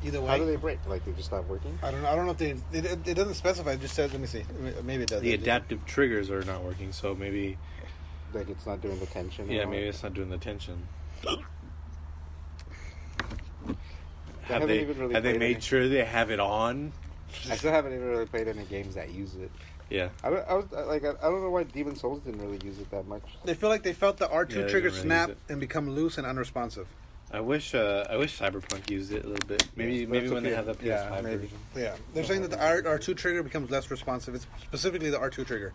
S4: either way.
S5: How do they break? Like they just stop working?
S4: I don't know if it doesn't specify. It just says. Let me see. Maybe it does.
S2: The adaptive triggers are not working, so maybe
S5: Like it's not doing the tension?
S2: yeah,
S5: and all
S2: maybe
S5: that?
S2: it's not doing the tension.
S5: haven't even really
S2: have they
S5: played
S2: made
S5: any.
S2: sure they have it on
S5: I still haven't even really played any games that use it.
S2: Yeah.
S5: I don't know why Demon Souls didn't really use it that much.
S4: They feel like they felt the R2
S2: Yeah, they
S4: trigger
S2: didn't really
S4: snap
S2: use it.
S4: and become loose and unresponsive.
S2: I wish Cyberpunk used it a little bit. Maybe
S5: That's
S2: when they
S5: okay.
S2: have the PS5
S5: Yeah, maybe.
S2: version.
S4: Yeah, they're saying that the R2 trigger becomes less responsive. It's specifically the R2 trigger.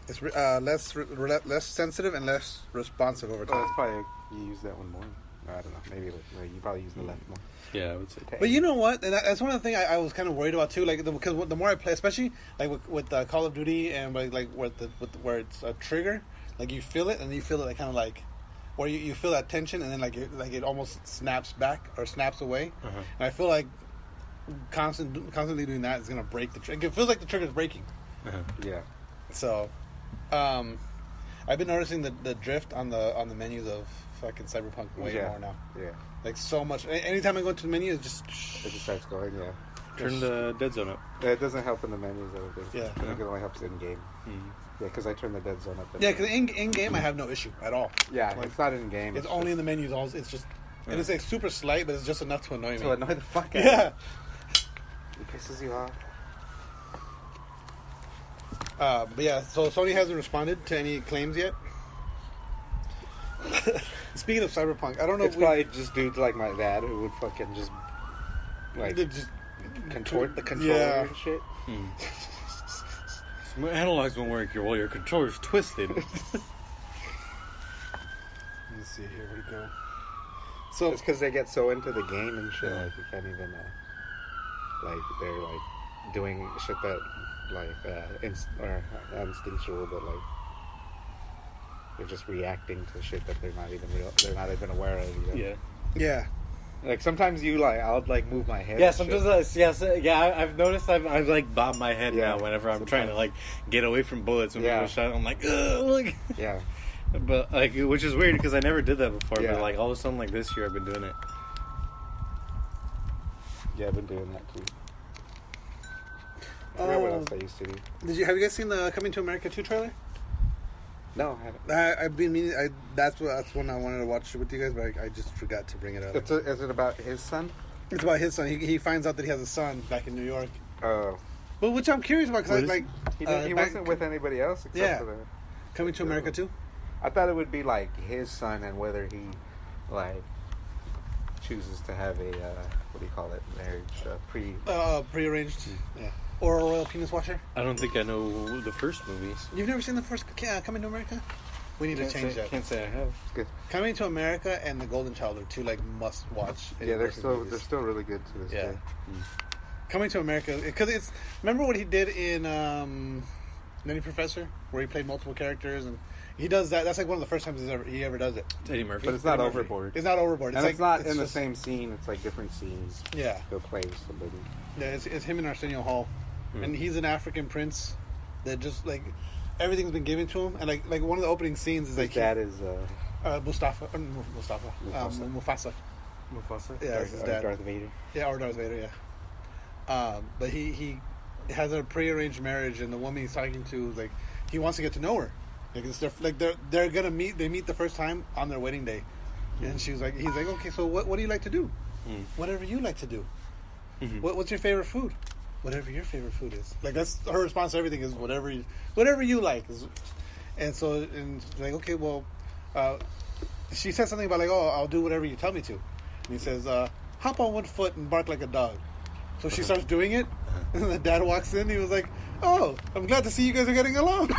S4: It's less sensitive and less responsive over
S5: Oh,
S4: time.
S5: that's probably you use that one more. I don't know. Maybe you probably use the left more.
S2: Yeah, I would say.
S4: But you know what? And that's one of the things I was kind of worried about too. Like because the more I play, especially like with Call of Duty and like where it's a trigger, like you feel it and you feel it like kind of like, where you feel that tension and then like it almost snaps back or snaps away.
S2: Uh-huh.
S4: And I feel like constantly doing that is gonna break the trigger. It feels like the trigger's breaking.
S2: Uh-huh.
S5: Yeah.
S4: So, I've been noticing the drift on the menus of fucking Cyberpunk way more now.
S5: Yeah.
S4: Like so much. Anytime I go into the menu, it's
S5: It just starts going. Yeah.
S2: Turn the dead zone up.
S5: It doesn't help in the menus. I don't think.
S4: Yeah.
S5: I think it only helps in game.
S2: Mm-hmm.
S5: Yeah, because I turn the dead zone up.
S4: Yeah, because in game I have no issue at all.
S5: Yeah,
S4: Like,
S5: it's not in game.
S4: it's only in the menus. It's just and it's like super slight, but it's just enough to annoy me.
S5: to annoy the fuck out.
S4: Yeah.
S5: It pisses you off.
S4: But yeah, so Sony hasn't responded to any claims yet. Speaking of Cyberpunk, I don't know.
S5: It's probably just dudes like my dad who would fucking just like
S4: just
S5: contort the controller
S4: Yeah.
S5: and shit.
S2: My analogs won't work while your controller's twisted.
S4: Let me see here. Where'd it go? So
S5: It's because they get so into the game and shit, like you can't even, like they're like doing shit that like instinctual, but like they're just reacting to shit that they're not even aware of. You know?
S2: Yeah.
S4: yeah.
S5: Like sometimes I'll like move my head.
S2: Yeah,
S5: and
S2: sometimes
S5: shit.
S2: I've noticed I've like bobbed my head
S5: Yeah,
S2: now whenever I'm trying to
S5: sometimes.
S2: like get away from bullets when
S5: Yeah.
S2: people shot. I'm like, ugh, like,
S5: Yeah.
S2: but like, which is weird because I never did that before.
S5: Yeah.
S2: But like all of a sudden, like this year, I've been doing it.
S5: Yeah, I've been doing that too. I forgot what else I used to do.
S4: Have you guys seen the Coming to America 2 trailer?
S5: No, I haven't.
S4: I've been meaning. That's one I wanted to watch with you guys, but I just forgot to bring it up.
S5: Is it about his son?
S4: It's about his son. He finds out that he has a son back in New York.
S5: Oh.
S4: But which I'm curious about because
S2: What is
S4: like
S5: He wasn't with anybody else except
S4: Yeah.
S5: for the...
S4: Coming to America 2.
S5: I thought it would be like his son and whether he like chooses to have a what do you call it, marriage
S4: Prearranged. Yeah. Or a royal penis washer.
S2: I don't think I know the first movies.
S4: You've never seen the first Coming to America? We need to change that.
S2: Can't say I have.
S5: good.
S4: Coming to America and The Golden Child are two like must watch.
S5: Yeah, they're still really good to this
S4: Yeah.
S5: day.
S4: Coming to America because it's remember what he did in Nutty Professor where he played multiple characters and he does that. That's like one of the first times he ever does it.
S2: Eddie Murphy.
S5: But it's not
S4: Eddie Murphy.
S5: overboard.
S4: It's not overboard.
S5: And it's not
S4: it's
S5: in the
S4: just-
S5: same scene. It's like different scenes.
S4: Yeah,
S5: He'll play somebody.
S4: yeah. It's him and Arsenio Hall, and he's an African prince that just like everything's been given to him. And like one of the opening scenes is
S5: His
S4: like
S5: dad is
S4: Mufasa.
S2: Mufasa.
S4: Yeah, it's his dad.
S5: Darth Vader.
S4: Yeah, or Darth Vader. Yeah. But he has a prearranged marriage, and the woman he's talking to like he wants to get to know her. Like they're gonna meet. They meet the first time on their wedding day, and he's like, okay, so what do you like to do? Whatever you like to do. What's your favorite food? Whatever your favorite food is. Like that's her response to everything is whatever you like. And so she's like, okay, well, she said something about like, oh, I'll do whatever you tell me to. And he says, hop on one foot and bark like a dog. So she starts doing it, and the dad walks in. He was like, "Oh, I'm glad to see you guys are getting along."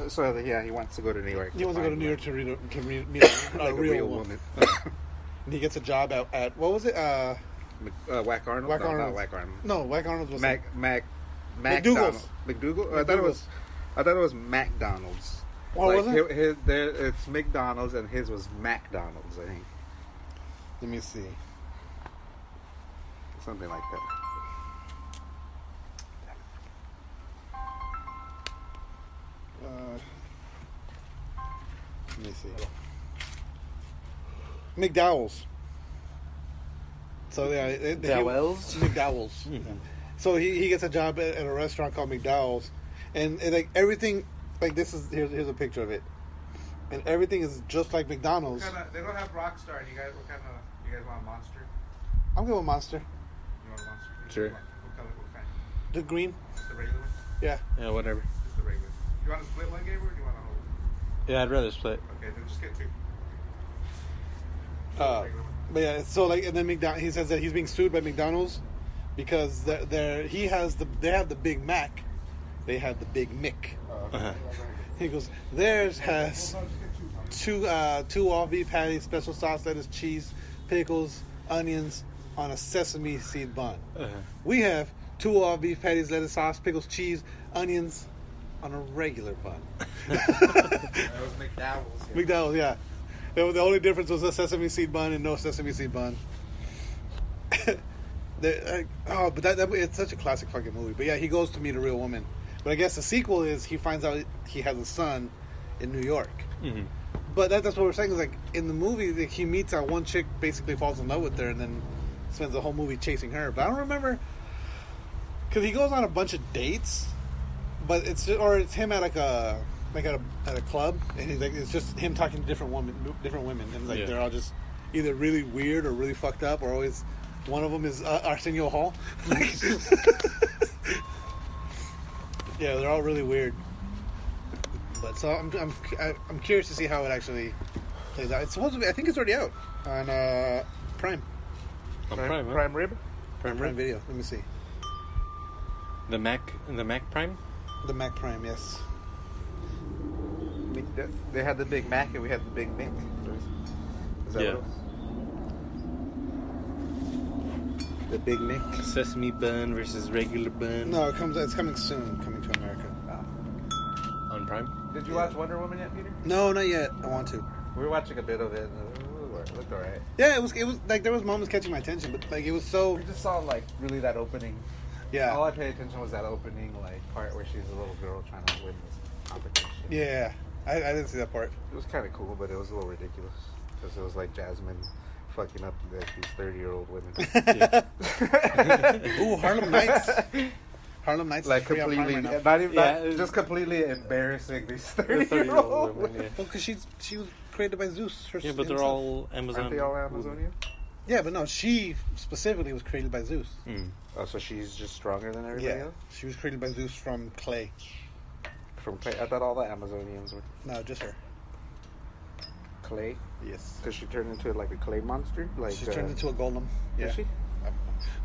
S5: So yeah, he wants to go to New York.
S4: He wants to go to
S5: find
S4: New York
S5: one.
S4: to meet a
S5: Like a
S4: real woman. And he gets a job at what was it?
S5: Whack Arnold.
S4: Whack
S5: No,
S4: Arnold.
S5: not Whack Arnold.
S4: No, Whack Arnold was
S5: McDonald's. McDougal. I thought it was McDonald's.
S4: Oh, was it?
S5: It's McDonald's and his was McDonald's. I think
S4: Let me see.
S5: something like that.
S4: Let me see. McDowell's. So yeah,
S2: Dowell's?
S4: McDowell's. Yeah. So he gets a job at a restaurant called McDowell's, and like everything, like this is here's a picture of it, and everything is just like McDonald's.
S5: They don't have Rockstar. You guys want Monster?
S4: I'm good with Monster.
S6: You want a monster?
S2: Sure.
S6: What color? What kind?
S4: The green.
S6: Just the regular one?
S4: Yeah.
S2: Yeah, whatever.
S6: Just the regular. You want to split one, Gabriel, or do you want to hold?
S2: Yeah, I'd rather split.
S6: Okay, then just get two.
S4: But yeah, so like, and then he says that he's being sued by McDonald's because they have the Big Mac, they have the Big Mick.
S2: Uh-huh.
S4: He goes, theirs has two all beef patties, special sauce, lettuce, cheese, pickles, onions on a sesame seed bun.
S2: Uh-huh.
S4: We have 2 all beef patties, lettuce, sauce, pickles, cheese, onions on a regular bun.
S5: That was McDowell's. Yeah.
S4: McDonald's, yeah. The only difference was a sesame seed bun and no sesame seed bun. But it's such a classic fucking movie. But yeah, he goes to meet a real woman. But I guess the sequel is he finds out he has a son in New York.
S2: Mm-hmm.
S4: But that's what we're saying is like in the movie like, he meets that one chick, basically falls in love with her, and then spends the whole movie chasing her. But I don't remember because he goes on a bunch of dates, but it's him at at a club, and he's like it's just him talking to different women, and like they're all just either really weird or really fucked up, or always one of them is Arsenio Hall. Yeah, they're all really weird. But so I'm curious to see how it actually plays out. It's supposed to be. I think it's already out on Prime.
S2: On Prime, huh?
S5: Prime Rib?
S4: Prime Video. Let me see.
S2: The Mac Prime?
S4: The Mac Prime, yes.
S5: They had the Big Mac and we had the Big Mick. Is that
S2: Yeah.
S5: what it was? The Big Mick?
S2: Sesame bun versus regular bun.
S4: No, it's coming soon. Coming to America.
S2: On Prime?
S5: Did you watch Wonder Woman yet, Peter?
S4: No, not yet. I want to.
S5: We were watching a bit of it. And it looked alright.
S4: Yeah, it was like there was moments catching my attention, but like it was so.
S5: We just saw like really that opening.
S4: Yeah.
S5: All I paid attention was that opening like part where she's a little girl trying to win this competition.
S4: Yeah, I didn't see that part.
S5: It was kind of cool, but it was a little ridiculous because it was like Jasmine fucking up like these 30-year-old women.
S4: Ooh, Harlem Nights. Harlem Nights.
S5: Like
S4: is free on Prime
S5: completely,
S4: right now.
S5: not even
S2: Yeah,
S5: just completely embarrassing these
S2: 30-year-old
S5: 30-year-old
S2: women,
S5: women.
S4: Well, because she was created by Zeus.
S2: Yeah, but they're
S4: himself.
S2: all Amazon.
S5: Aren't they all Amazonian?
S4: Yeah, but no, she specifically was created by Zeus.
S2: Mm.
S5: Oh, so she's just stronger than everybody
S4: Yeah,
S5: else?
S4: she was created by Zeus from clay.
S5: From clay? I thought all the Amazonians were
S4: No, just her.
S5: clay.
S4: Yes.
S5: Because she turned into like a clay monster? Like,
S4: She turned into a golem. Yeah.
S5: Is she?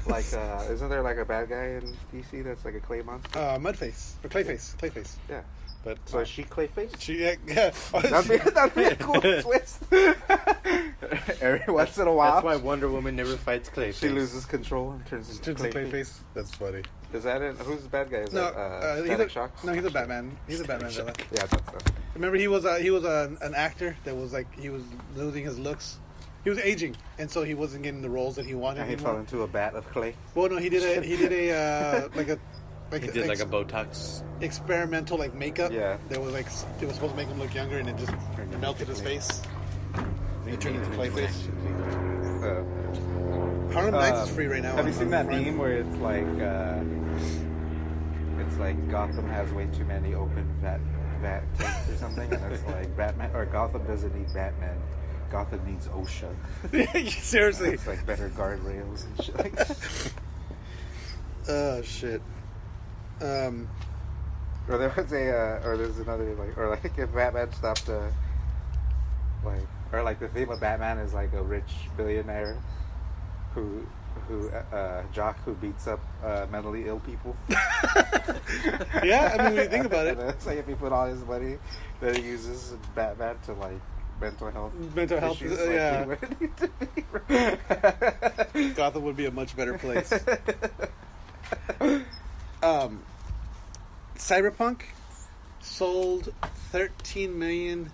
S5: Like, isn't there like a bad guy in DC that's like a clay monster?
S4: Mudface. Or Clayface. Clayface.
S5: Yeah.
S4: But
S5: So is she Clayface?
S4: she, yeah.
S5: That'd be a cool twist. Every once in a while,
S2: That's why Wonder Woman never fights Clayface.
S5: she loses control and turns into
S4: Turns into
S5: Clayface.
S4: Clayface. That's funny.
S5: Is that it? Who's the bad guy? Is
S4: No,
S5: that
S4: he's
S5: Static
S4: a,
S5: Shock?
S4: no, he's a Batman. He's a Batman villain.
S5: Yeah, that's that.
S4: Remember, he was an actor that was like he was losing his looks. He was aging, and so he wasn't getting the roles that he wanted.
S5: And he
S4: anymore.
S5: fell into a bat of clay.
S4: Well, no, he did a
S2: He did like a Botox.
S4: experimental like makeup.
S5: Yeah.
S4: That was like it was supposed to make him look younger, and it just melted his face. He turned into Clayface. Harlem Nights is free right now.
S5: Have you
S4: on
S5: seen that
S4: Prime.
S5: meme where it's like Gotham has way too many open vat tanks or something, and it's like Batman or Gotham doesn't need Batman. Gotham needs OSHA.
S4: Seriously.
S5: It's like better guardrails and shit like that.
S4: Oh shit.
S5: Or there was or there's another or like if Batman stopped or like the theme of Batman is like a rich billionaire who jock who beats up mentally ill people.
S4: Yeah, I mean when you think about it,
S5: And it's like if he put all his money that he uses in Batman to like mental health issues, like,
S4: yeah.
S5: he wouldn't need to be.
S4: Gotham would be a much better place. Cyberpunk sold 13 million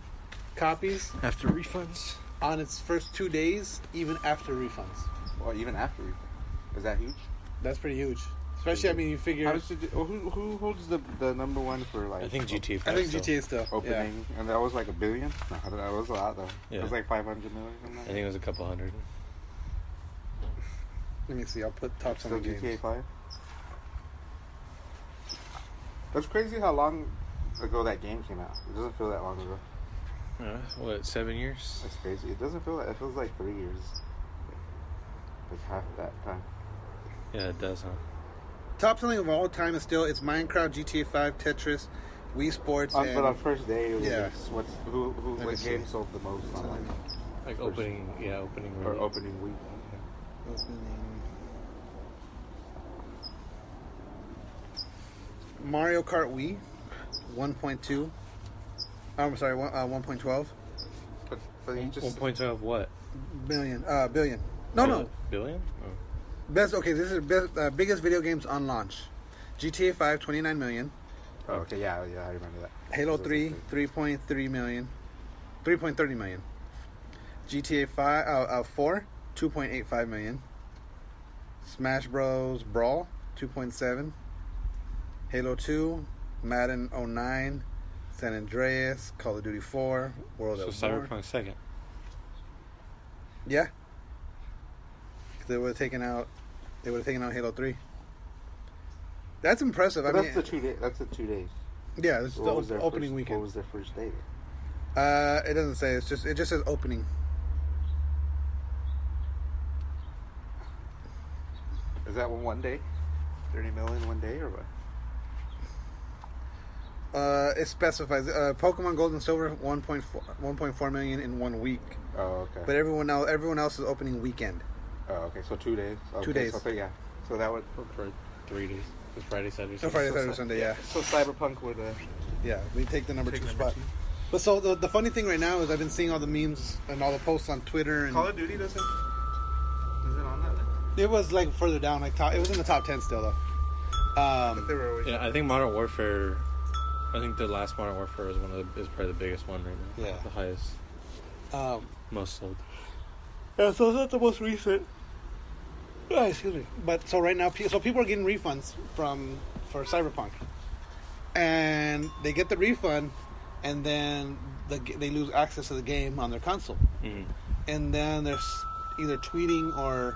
S4: copies
S2: After refunds?
S4: on its first 2 days, even after refunds.
S5: Well, even after, is that huge?
S4: That's pretty huge. Especially, I mean, you figure.
S5: How does it, who holds the number one for like?
S2: I think GTA 5.
S4: I think
S2: still.
S4: GTA still.
S5: Opening, and that was like $1 billion. No, that was a lot though.
S2: Yeah.
S5: It was like 500 million. Something
S2: I
S5: like
S2: think it was a couple hundred.
S4: Let me see. I'll put top
S5: Still
S4: 10
S5: GTA
S4: games.
S5: 5. That's crazy how long ago that game came out. It doesn't feel that long ago.
S2: What, 7 years?
S5: That's crazy. It doesn't feel. It feels like 3 years. Like half that time.
S2: Yeah, it does, huh?
S4: Top selling of all time is still it's Minecraft, GTA 5, Tetris, Wii Sports, and
S5: But on first day, it was
S4: Yeah.
S5: what
S4: me see.
S5: game sold the most on like
S2: Like
S5: First-
S2: opening
S5: or
S2: week.
S5: opening week?
S4: Mario Kart Wii, 1.2. I'm sorry, 1.12
S5: But you just
S2: 1.2 what?
S4: billion. Billion. No.
S2: Billion? Oh.
S4: Best. Okay, this is biggest video games on launch. GTA 5, 29 million.
S5: oh, okay, yeah, I remember that.
S4: Halo
S5: This was
S4: 3,
S5: like
S4: 3.3 million. 3.30 million. GTA 5, 4, 2.85 million. Smash Bros. Brawl, 2.7. Halo 2, Madden 09, San Andreas, Call of Duty 4, World
S2: So
S4: at War.
S2: Cyberpunk second.
S4: Yeah. They would have taken out Halo 3. That's impressive.
S5: But
S4: I
S5: that's
S4: mean,
S5: the 2 days. That's the 2 days.
S4: yeah, this is
S5: What was
S4: the
S5: their
S4: opening
S5: first,
S4: weekend.
S5: What was their first day?
S4: It doesn't say. It just says opening.
S5: Is that one day? 30 million one day or what?
S4: It specifies Pokemon Gold and Silver 1.4 million in 1 week,
S5: Oh, okay.
S4: but everyone else is opening weekend.
S5: Oh, okay. So 2 days. Okay,
S4: 2 days.
S5: So, okay, yeah. So that would.
S2: For 3 days. It's Friday, Saturday,
S4: Oh,
S2: Sunday.
S4: Friday, Saturday, Sunday. Yeah,
S5: So Cyberpunk would.
S4: yeah. We take the number
S5: Take
S4: 2
S5: number
S4: spot.
S5: 2.
S4: But so the funny thing right now is I've been seeing all the memes and all the posts on Twitter, and
S6: Call of Duty doesn't. Is it on that list?
S4: it was like further down, like top. It was in the top 10 still though.
S6: But they were always.
S2: Yeah, I think Modern Warfare. I think the last Modern Warfare is is probably the biggest one right now.
S4: Yeah.
S2: The highest, most sold.
S4: Yeah, so that's the most recent. Oh, excuse me. But so right now, so people are getting refunds for Cyberpunk, and they get the refund, and then they lose access to the game on their console,
S2: Mm-hmm.
S4: and then they're either tweeting or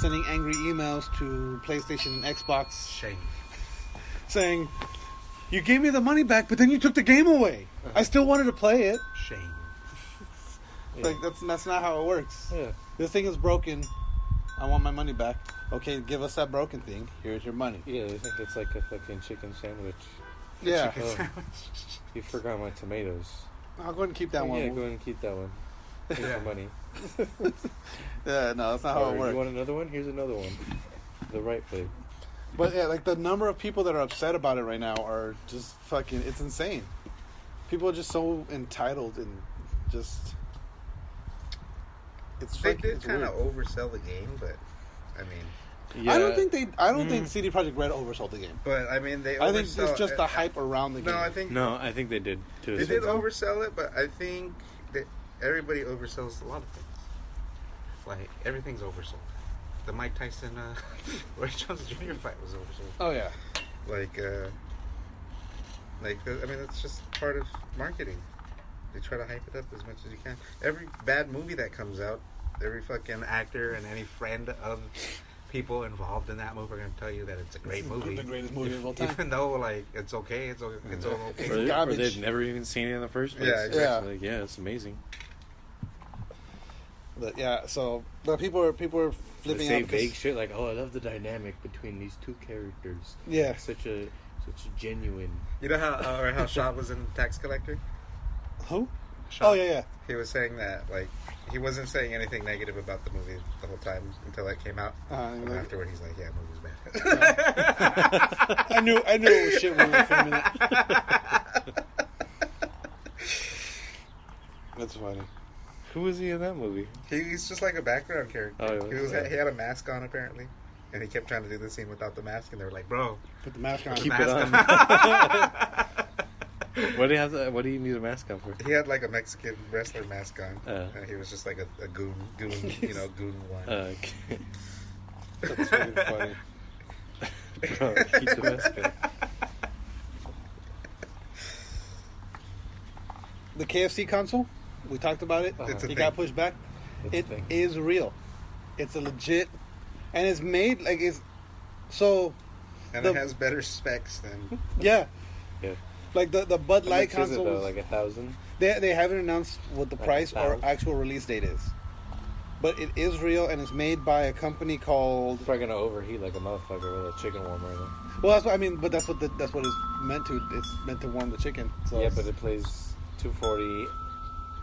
S4: sending angry emails to PlayStation and Xbox
S3: Shame.
S4: saying, "You gave me the money back, but then you took the game away. I still wanted to play it."
S3: Shame.
S2: Yeah.
S4: Like that's not how it works.
S2: Yeah.
S4: This thing is broken. I want my money back. Okay, give us that broken thing. Here's your money.
S2: Yeah, I think it's like a fucking chicken sandwich.
S4: Yeah,
S2: Oh, you forgot my tomatoes.
S4: I'll go ahead and keep that
S2: Yeah,
S4: one.
S2: go ahead and keep that one. Here's
S3: Yeah.
S2: the money.
S4: Yeah, no, that's not how
S2: Or
S4: it works.
S2: you want another one? Here's another one. The right way.
S4: But yeah, like the number of people that are upset about it right now are just fucking. It's insane. People are just so entitled and just. It's
S3: They
S4: fucking-
S3: did
S4: it's
S3: kind of
S4: weird.
S3: oversell the game, but I mean,
S2: Yeah.
S4: I don't think CD Projekt Red oversold the game.
S3: they.
S4: I think it's
S3: oversell
S4: just
S3: it.
S4: the hype around the game.
S3: No, I think
S2: No, I think they did too.
S3: they did oversell it, but I think that everybody oversells a lot of things. Like everything's oversold. The Mike Tyson, Roy Jones Jr. fight was oversold.
S4: Oh yeah.
S3: I mean, it's just part of marketing. They try to hype it up as much as you can. Every bad movie that comes out, every fucking actor and any friend of people involved in that movie are going to tell you that it's a great movie.
S4: The greatest movie of all time.
S3: Even though, like, it's okay. It's all okay.
S4: It's
S2: Or
S4: garbage.
S2: they've never even seen it in the first place.
S3: Yeah,
S4: exactly.
S2: Like, yeah, it's amazing.
S4: But yeah, so but people are
S2: They
S4: flipping
S2: say
S4: out because-
S2: vague shit like, "Oh, I love the dynamic between these two characters."
S4: Yeah.
S2: Such a genuine.
S3: You know how Shaw was in Tax Collector?
S4: Who?
S3: Shaw.
S4: Oh yeah.
S3: He was saying that, like, he wasn't saying anything negative about the movie the whole time until that came out. And
S4: Like,
S3: afterward, he's like, "Yeah, the movie's bad."
S4: I knew it was shit when we were filming it. That's funny.
S2: Who was he in that movie?
S3: He's just like a background character.
S2: Oh, he was?
S3: He had a mask on apparently, and he kept trying to do the scene without the mask, and they were like, "Bro,
S4: Put the mask on.
S2: Keep
S3: mask
S2: it on.
S3: on."
S2: What do you have? What do you need a mask on for?
S3: He had like a Mexican wrestler mask on,
S2: Oh.
S3: and he was just like a goon, goon one.
S2: Okay.
S4: That's really funny.
S2: Bro, keep the mask on.
S4: The KFC console, we talked about it.
S3: It's a
S4: It
S3: thing.
S4: got pushed back.
S2: It's a
S4: It
S2: thing.
S4: is real. It's a legit, and it's made like it's so.
S3: And
S4: The-
S3: it has better specs than.
S4: Yeah,
S2: Yeah.
S4: like the Bud
S2: How
S4: Light
S2: much is it
S4: console.
S2: though? Like 1,000?
S4: They haven't announced what the
S2: Like
S4: price or
S2: 1,000?
S4: actual release date is. but it is real and it's made by a company called.
S2: It's probably gonna overheat like a motherfucker with a chicken warmer right now.
S4: Well, that's what I mean, but that's what it's meant to. It's meant to warm the chicken. So
S2: Yeah, but it plays 240.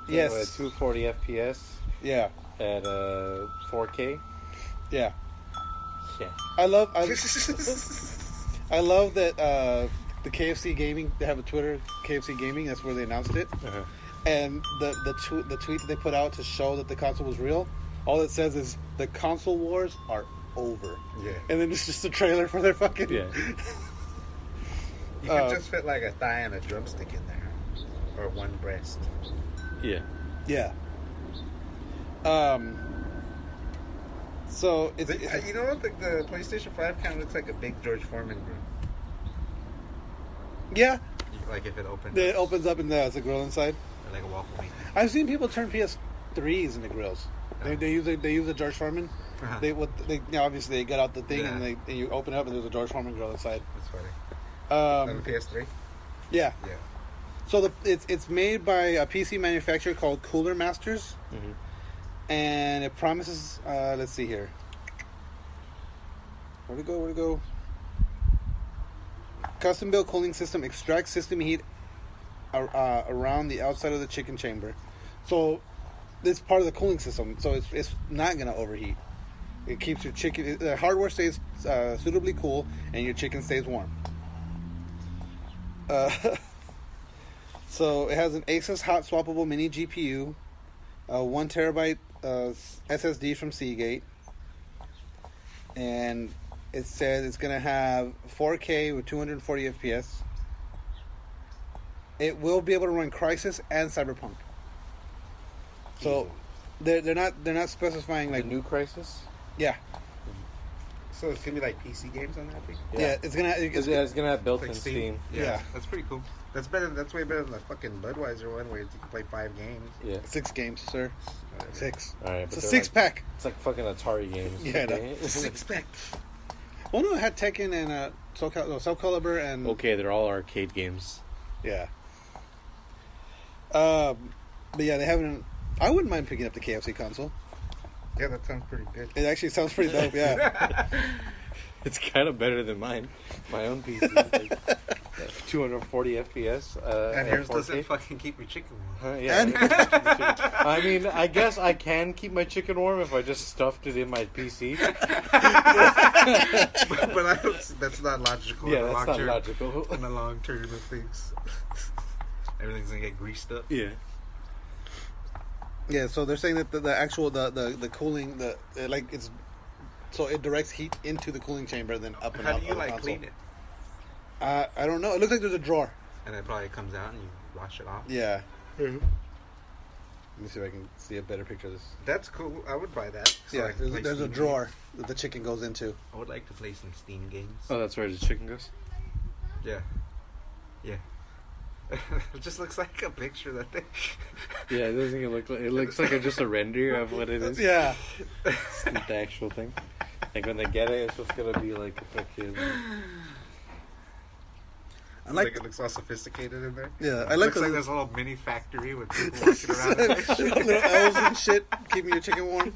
S4: Yes.
S2: 240 FPS
S4: yeah,
S2: at 4K.
S4: yeah.
S2: Yeah.
S4: I love that the KFC Gaming. They have a Twitter, KFC Gaming. That's where they announced it.
S2: Uh-huh.
S4: And the tweet that they put out to show that the console was real, all it says is the console wars are over.
S6: Yeah.
S4: And then it's just a trailer for their fucking.
S2: Yeah.
S6: You can just fit like a thigh and a drumstick in there, or one breast.
S2: Yeah.
S4: Yeah. So it's
S6: You know what? The PlayStation 5 kind of looks like a big George Foreman grill.
S4: yeah.
S6: Like if it opens.
S4: It opens up and there's a grill inside.
S6: Or like a waffle maker.
S4: I've seen people turn PS3s into grills. They use a George Foreman.
S6: Uh-huh.
S4: Obviously they get out the thing
S6: Yeah.
S4: and you open it up and there's a George Foreman grill inside.
S6: That's funny.
S4: Um,
S6: On the PS3?
S4: yeah.
S6: Yeah.
S4: So it's made by a PC manufacturer called Cooler Masters,
S2: Mm-hmm.
S4: and it promises. Let's see here. Where'd it go? Custom built cooling system extracts system heat around the outside of the chicken chamber. So it's part of the cooling system. So it's not going to overheat. It keeps your chicken. The hardware stays suitably cool, and your chicken stays warm. So it has an Asus hot swappable mini GPU, 1 terabyte SSD from Seagate, and it says it's going to have 4K with 240 FPS. It will be able to run Crysis and Cyberpunk. So they're not specifying
S2: Like
S4: like
S2: new Crisis.
S4: yeah.
S6: So it's gonna be like PC games on that thing?
S4: Yeah, it's gonna
S2: It's gonna have built-in
S6: Like
S2: Steam.
S4: Yeah.
S6: That's pretty cool. That's better. That's way better than the fucking Budweiser one where you can play 5 games.
S2: Yeah.
S4: 6 games, sir. 6.
S2: All right.
S4: It's
S2: but
S4: a
S2: they're
S4: 6-pack.
S2: It's like fucking Atari games.
S4: Yeah, I know.
S2: Okay?
S6: 6-pack.
S4: Well, no, it had Tekken and Soul Calibur and
S2: Okay, they're all arcade games.
S4: yeah. But yeah, they haven't. I wouldn't mind picking up the KFC console.
S6: Yeah, that sounds pretty good.
S4: It actually sounds pretty dope. Yeah.
S2: It's kind of better than mine. My own PC. Like, 240 FPS.
S6: And
S2: at
S6: yours
S2: 4K.
S6: doesn't fucking keep your chicken warm.
S2: Yeah,
S4: And-
S2: I mean, I guess I can keep my chicken warm if I just stuffed it in my PC.
S6: But that's not logical.
S2: Yeah,
S6: in the
S2: that's
S6: long
S2: not
S6: term.
S2: logical.
S6: In the long term of things, everything's gonna get greased up.
S2: Yeah.
S4: Yeah. So they're saying that the actual the cooling like it's so it directs heat into the cooling chamber then up and
S6: How
S4: up.
S6: do you
S4: of the
S6: like
S4: console.
S6: clean it?
S4: I don't know. It looks like there's a drawer.
S6: And it probably comes out and you wash it off.
S4: Yeah. Let me see if I can see a better picture of this.
S6: That's cool. I would buy that. So I
S4: Yeah,
S6: can play
S4: there's a
S6: Steam
S4: drawer
S6: games.
S4: that the chicken goes into.
S6: I would like to play some Steam games.
S2: Oh, that's where the chicken goes?
S6: Yeah. Yeah. It just looks like a picture that they.
S2: Yeah, it doesn't even look like... It looks like just a render of what it is.
S4: Yeah.
S2: It's not the actual thing. Like, when they get it, it's just gonna be like a fucking...
S4: I like.
S6: It looks all sophisticated in there.
S4: Yeah, I
S6: It
S4: like
S6: looks
S4: the
S6: like there's a little mini factory with people walking around.
S4: little elves and shit keeping your chicken warm.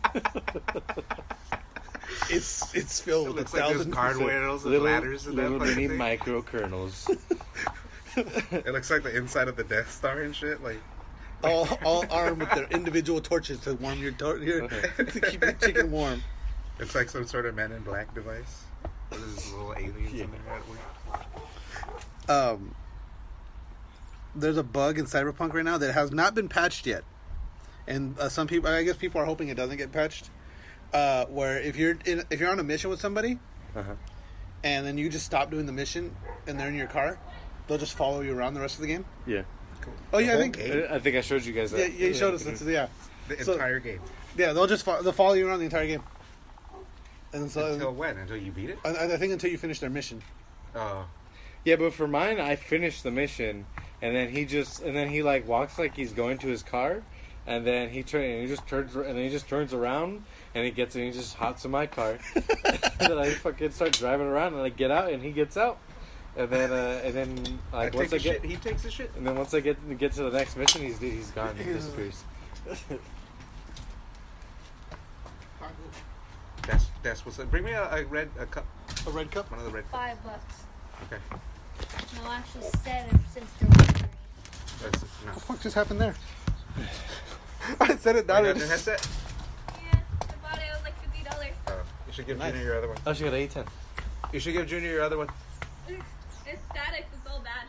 S4: It's filled
S6: It
S4: with
S6: looks like there's
S4: 1,000.
S6: guardrails and
S2: Little,
S6: ladders and that
S2: little
S6: fucking
S2: mini
S6: thing.
S2: microkernels.
S6: It looks like the inside of the Death Star and shit. Like,
S4: all armed with their individual torches to warm your to keep your chicken warm.
S6: it's like some sort of Men in Black device. There's little aliens in there at work.
S4: There's a bug in Cyberpunk right now that has not been patched yet, and some people, I guess, people are hoping it doesn't get patched. Where if you're on a mission with somebody,
S2: Uh-huh.
S4: and then you just stop doing the mission, and they're in your car, they'll just follow you around the rest of the game.
S2: Yeah.
S4: Oh yeah, I
S6: whole
S4: think
S6: game?
S2: I think I showed you guys that.
S4: yeah, you showed us this. Yeah,
S6: The
S4: So-
S6: entire game.
S4: yeah, they'll follow you around the entire game. And so
S6: Until when? Until you beat it?
S4: I think until you finish their mission.
S6: Oh.
S2: Yeah, but for mine, I finished the mission, and then he like walks like he's going to his car, and then he just turns around, and he just hops in my car, and then I fucking start driving around, and I get out, and he gets out, and then like once I get,
S6: he takes a shit.
S2: and then once I get to the next mission, he's gone, he disappears.
S3: That's what's up. Bring me a cup.
S4: A red cup?
S3: One of the red cups.
S7: $5.
S3: Okay.
S7: No, actually 7 since they're green.
S3: That's no.
S4: What the fuck just happened there? I said it
S3: I
S4: down.
S3: got your headset.
S7: Yeah, I bought it. It was like $50.
S3: You should give
S4: Nice.
S3: Junior your other one.
S2: Oh, she got an A10.
S3: You should give Junior your other one.
S7: It's static. It's all bad.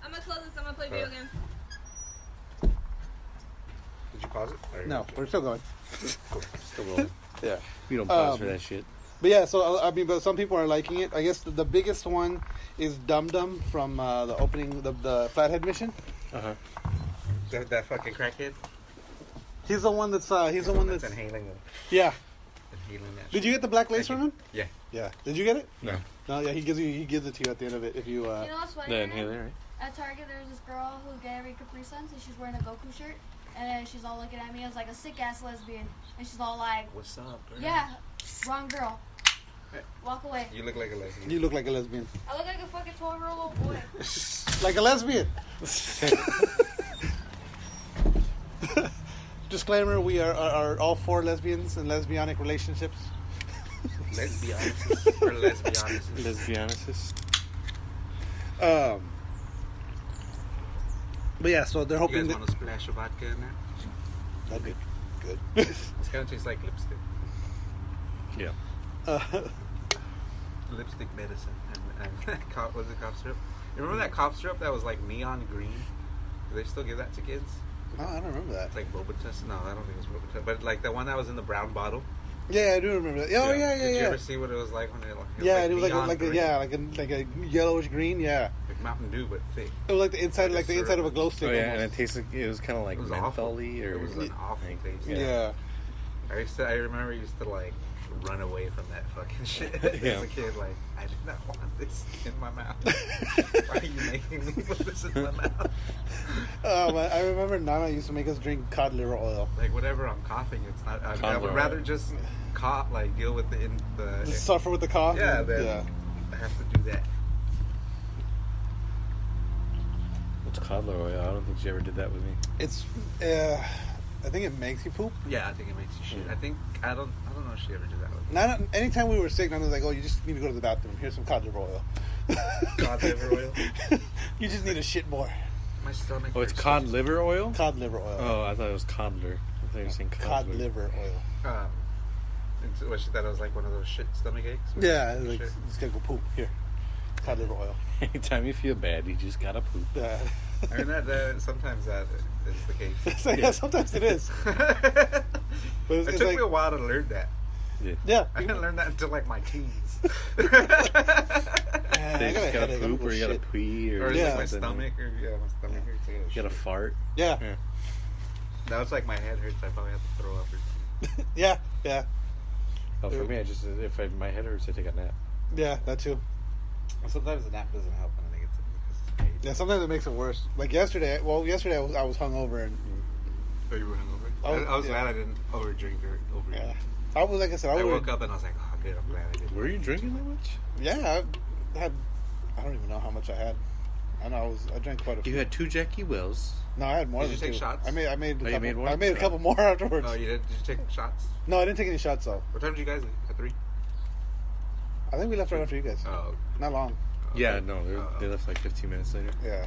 S7: I'm gonna close this. I'm gonna play video games.
S3: Did you pause it? Or
S4: No, we're still going.
S3: Cool. Still rolling.
S4: Yeah.
S2: We don't pause for that shit.
S4: But yeah, so I mean, but some people are liking it. I guess the biggest one is Dum Dum from the opening, the Flathead mission.
S2: Uh-huh.
S3: That fucking crackhead.
S4: He's the one that's that's
S3: inhaling them.
S4: yeah.
S3: Inhaling that.
S4: Did you get the black lace
S3: Thank
S4: from him?
S3: Yeah.
S4: Yeah. Did you get it?
S2: No.
S4: No. Yeah, he gives it to you at the end of it if you.
S7: You know what's funny?
S2: The
S7: right now?
S2: inhaler, right?
S7: At Target, there's this girl who got every Capri Suns, and she's wearing a Goku shirt, and then she's all looking at me as like a sick ass lesbian, and she's all like,
S3: What's up, girl?
S7: "Yeah, wrong girl.
S3: Hey.
S7: Walk away."
S3: You look like a lesbian.
S4: You look like a lesbian.
S7: I look like a fucking 12-year-old little boy.
S4: Like a lesbian. Disclaimer: we are all for lesbians and lesbianic relationships.
S3: Lesbianicist or lesbianicist?
S2: Lesbianicist.
S4: But yeah, so they're
S3: You
S4: hoping
S3: guys
S4: that
S3: want a splash of vodka in there?
S4: that'd be good.
S3: It's kind of tastes like lipstick.
S2: Yeah.
S3: Lipstick medicine and cough, was it cough syrup? You remember that cough syrup that was like neon green? Do they still give that to kids?
S4: No, I don't remember that.
S3: It's like Robitussin. No, I don't think it's Robitussin. But like the one that was in the brown bottle.
S4: Yeah, I do remember that. Oh, yeah.
S3: Did you ever see what it was like when it?
S4: Yeah, it was
S3: neon
S4: like
S3: green?
S4: like a yellowish green. Yeah,
S3: like Mountain Dew but thick.
S4: it was like the inside,
S3: Like a
S4: the inside
S3: syrup.
S4: of a glow stick.
S2: Oh yeah, and
S4: almost.
S2: it tasted. It was kind of like
S3: It was awful.
S2: mentholy, or
S3: It was an awful taste.
S4: Yeah.
S3: I remember I used to like run away from that fucking shit
S2: Yeah.
S3: as a kid. Like, I do not want this in my mouth. Why are you making me put this in my mouth?
S4: Oh man, I remember Nana used to make us drink cod liver oil.
S3: Like whatever I'm coughing, it's not. I
S2: Cod
S3: would
S2: liver
S3: rather
S2: oil.
S3: just cough, like deal with the
S4: Just suffer with the cough.
S3: yeah. Then
S4: yeah.
S3: I have to do that.
S2: What's cod liver oil? I don't think she ever did that with me.
S4: It's. I think it makes you poop.
S3: Yeah, I think it makes you shit.
S2: Yeah.
S3: I don't know if she ever did that with me.
S4: Nana, anytime we were sick, Nana was like, "Oh, you just need to go to the bathroom. Here's some cod liver oil."
S3: Cod liver oil?
S4: You just need to shit more.
S3: My stomach.
S2: Oh, it's
S3: hurts.
S2: cod liver oil.
S4: Cod liver oil.
S2: Oh, I thought it was codler. I thought you were saying
S4: Cod liver oil.
S3: What, she thought it was like one of those shit stomach aches?
S4: Yeah, it's like
S3: Shit.
S4: just gotta go poop here. Cod liver oil.
S2: Anytime you feel bad, you just gotta poop.
S4: Yeah.
S3: I mean, sometimes that is the case.
S4: So, yeah, sometimes it is. But
S3: It
S4: it's
S3: took
S4: like,
S3: me a while to learn that.
S4: yeah.
S3: I didn't learn that until like my teens.
S4: Man,
S2: You
S4: I got
S2: just
S4: a
S2: gotta
S4: headache. I'm
S2: poop, or you gotta
S4: shit.
S2: pee, or
S3: Or it's
S4: Yeah.
S3: like my
S2: something.
S3: stomach, or my stomach hurts. I
S2: You gotta
S3: shit.
S2: fart.
S4: Yeah.
S2: Yeah.
S3: Now it's like my head hurts. I probably have to throw up or something.
S4: Yeah. Yeah.
S2: Oh, for me, I just my head hurts, I take a nap.
S4: Yeah. That too.
S3: Sometimes the nap doesn't help when I get sick because it's paid.
S4: Yeah. Sometimes it makes it worse. Like yesterday. Well, yesterday I was hungover and
S3: Oh, you were hungover?
S4: Oh,
S3: I was
S4: yeah.
S3: glad I didn't overdrink or overeat.
S4: yeah. I was like I said.
S3: I
S4: I
S3: woke up and I was like, oh, good, I'm glad I did.
S2: Were you drinking that much?
S4: Yeah. I don't even know how much I had. I know I drank quite a few.
S2: You had 2 Jackie Wells.
S4: No, I had more
S3: Did
S4: than
S3: you take
S4: two.
S3: shots?
S4: I made.
S2: Oh, you
S4: a couple,
S2: made one?
S4: I made a couple more afterwards.
S3: Oh, you did? Did you take shots?
S4: No, I didn't take any shots though.
S3: What time did you guys leave? At 3?
S4: I think we left right after you guys.
S3: Oh.
S4: Not long.
S2: Yeah, no, they left like 15 minutes later.
S4: Yeah.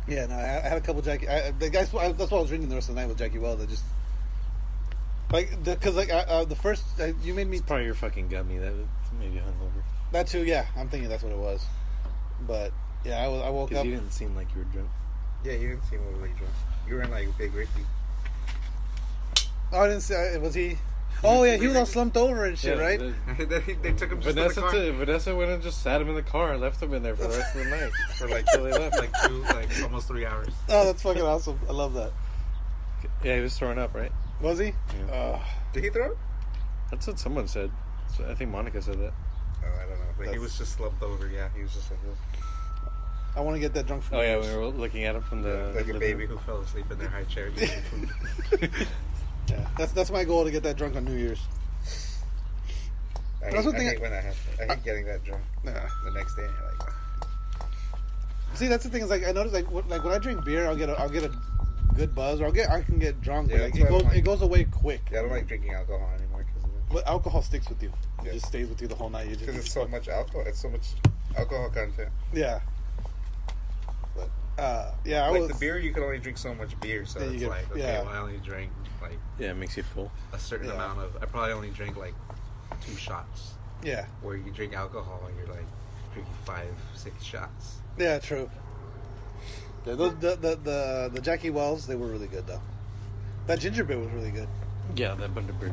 S4: Yeah, no, I had a couple Jackie. That's why I was drinking the rest of the night with Jackie Wells. I just because the first you made me
S2: It's probably your fucking gummy that made you hungover.
S4: that too. Yeah, I'm thinking that's what it was. But yeah, I woke
S2: Because
S4: up.
S2: you didn't seem like you were drunk.
S3: Yeah, you didn't seem overly drunk. You were in like Big Ricky.
S4: Oh, I didn't see. Was he? Oh yeah, he was all slumped over and shit, right?
S3: They took him just to the car
S2: Vanessa went and just sat him in the car and left him in there for the rest of the night.
S3: for like
S2: Till they left.
S3: like almost 3 hours.
S4: Oh, that's fucking awesome. I love that.
S2: Yeah, he was throwing up, right?
S4: Was he?
S2: Yeah.
S3: Did he throw it?
S2: That's what someone said. So I think Monica said that.
S3: Oh, I don't know. But he
S4: That's-
S3: was just slumped over. Yeah, he was just like this.
S4: I want to get that drunk from
S2: Oh yeah,
S4: you.
S2: we were looking at him from the
S3: like a
S2: living
S3: baby
S2: room.
S3: who fell asleep in their high chair eating food.
S4: Yeah, that's my goal to get that drunk on New Year's.
S3: I
S4: That's one thing
S3: hate when that happens. I hate getting that drunk
S4: Yeah.
S3: the next day. And you're like,
S4: See, that's the thing is like I notice like when I drink beer, I'll get a good buzz, or I can get drunk,
S6: Yeah,
S4: but like,
S6: that's what I like.
S4: it goes away quick.
S6: Yeah, I don't like drinking alcohol anymore because of it.
S4: But alcohol sticks with you. It
S6: Yeah.
S4: just stays with you the whole night. You just
S6: Because it's so much alcohol. It's so much alcohol content.
S4: yeah. But yeah, I
S6: Like
S4: was
S6: the beer, you can only drink so much beer. So
S4: Yeah, you
S6: it's
S4: get-
S6: like, okay,
S4: yeah.
S6: well, I only drank like
S2: Yeah, it makes you full.
S6: a certain
S4: Yeah.
S6: amount of. I probably only drank like 2 shots.
S4: yeah,
S6: Where you drink alcohol and you're like drinking 5-6 shots.
S4: yeah, true. Yeah, those, the Jackie Wells, they were really good though. That ginger beer was really good.
S2: Yeah, that Bundaberg.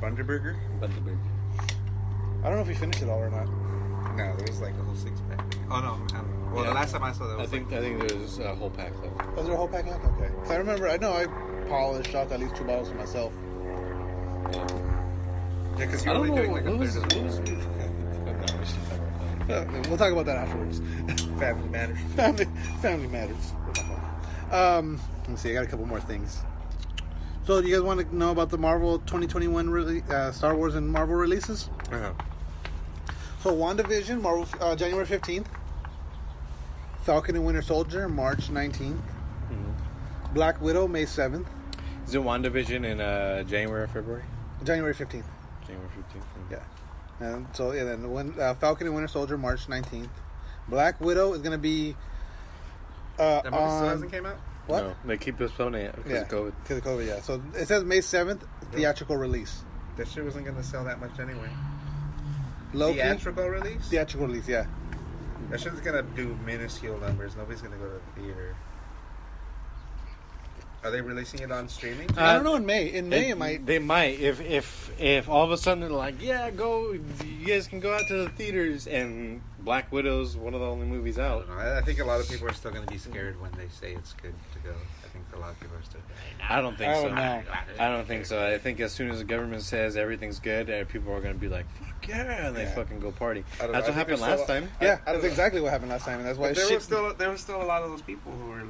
S6: Bundaberger?
S2: Bundaberg.
S4: I don't know if we finished it all or not.
S6: No, there was like a whole 6-pack. Oh no, I don't know. Well,
S2: Yeah.
S6: the last time I saw that was
S2: I think there's a whole pack left.
S4: Was there a whole pack left? Okay. So I remember, I know I polished off at least 2 bottles for myself.
S6: yeah, because
S2: I
S6: you're
S2: don't
S6: only
S2: know
S6: doing like
S2: what
S6: a
S2: was
S6: third of
S2: no,
S6: it.
S2: we should talk about that.
S4: We'll talk about that afterwards.
S6: Family matters.
S4: Family matters. Let me see. I got a couple more things. So, do you guys want to know about the Marvel 2021 Star Wars and Marvel releases?
S6: Uh-huh.
S4: So, WandaVision, Marvel, January 15th. Falcon and Winter Soldier, March 19th. Black Widow, May 7th.
S2: Is it WandaVision in January or February?
S4: January 15th.
S2: January 15th.
S4: Yeah. And so, yeah, then when Falcon and Winter Soldier, March 19th. Black Widow is going to be
S6: That movie still
S4: on...
S6: hasn't came out?
S4: What?
S2: No, they keep postponing it because of COVID.
S4: Because of COVID, yeah. So, it says May 7th, theatrical release.
S6: That shit wasn't going to sell that much anyway.
S4: Loki,
S6: Theatrical release?
S4: theatrical release, yeah.
S6: That shit's going to do minuscule numbers. Nobody's going to go to the theater. Are they releasing it on streaming?
S4: I don't know, in May. In May, it might...
S2: They might if all of a sudden they're like, yeah, go, you guys can go out to the theaters, and Black Widow's one of the only movies
S6: I
S2: out.
S6: don't know. I think a lot of people are still going to be scared when they say it's good to go. I think a lot of people are still.
S2: I don't think
S4: I
S2: so.
S4: don't know.
S2: I don't think so. I think as soon as the government says everything's good, people are going to be like, fuck yeah, and they
S4: Yeah.
S2: fucking go party.
S6: I don't know.
S2: That's
S6: I
S2: what
S6: think
S2: happened
S6: there's
S2: last
S6: still-
S2: time.
S4: Yeah,
S6: I don't
S4: that's
S6: know.
S4: exactly what happened last time, and that's why
S6: But there
S4: shit...
S6: was still a lot of those people who were.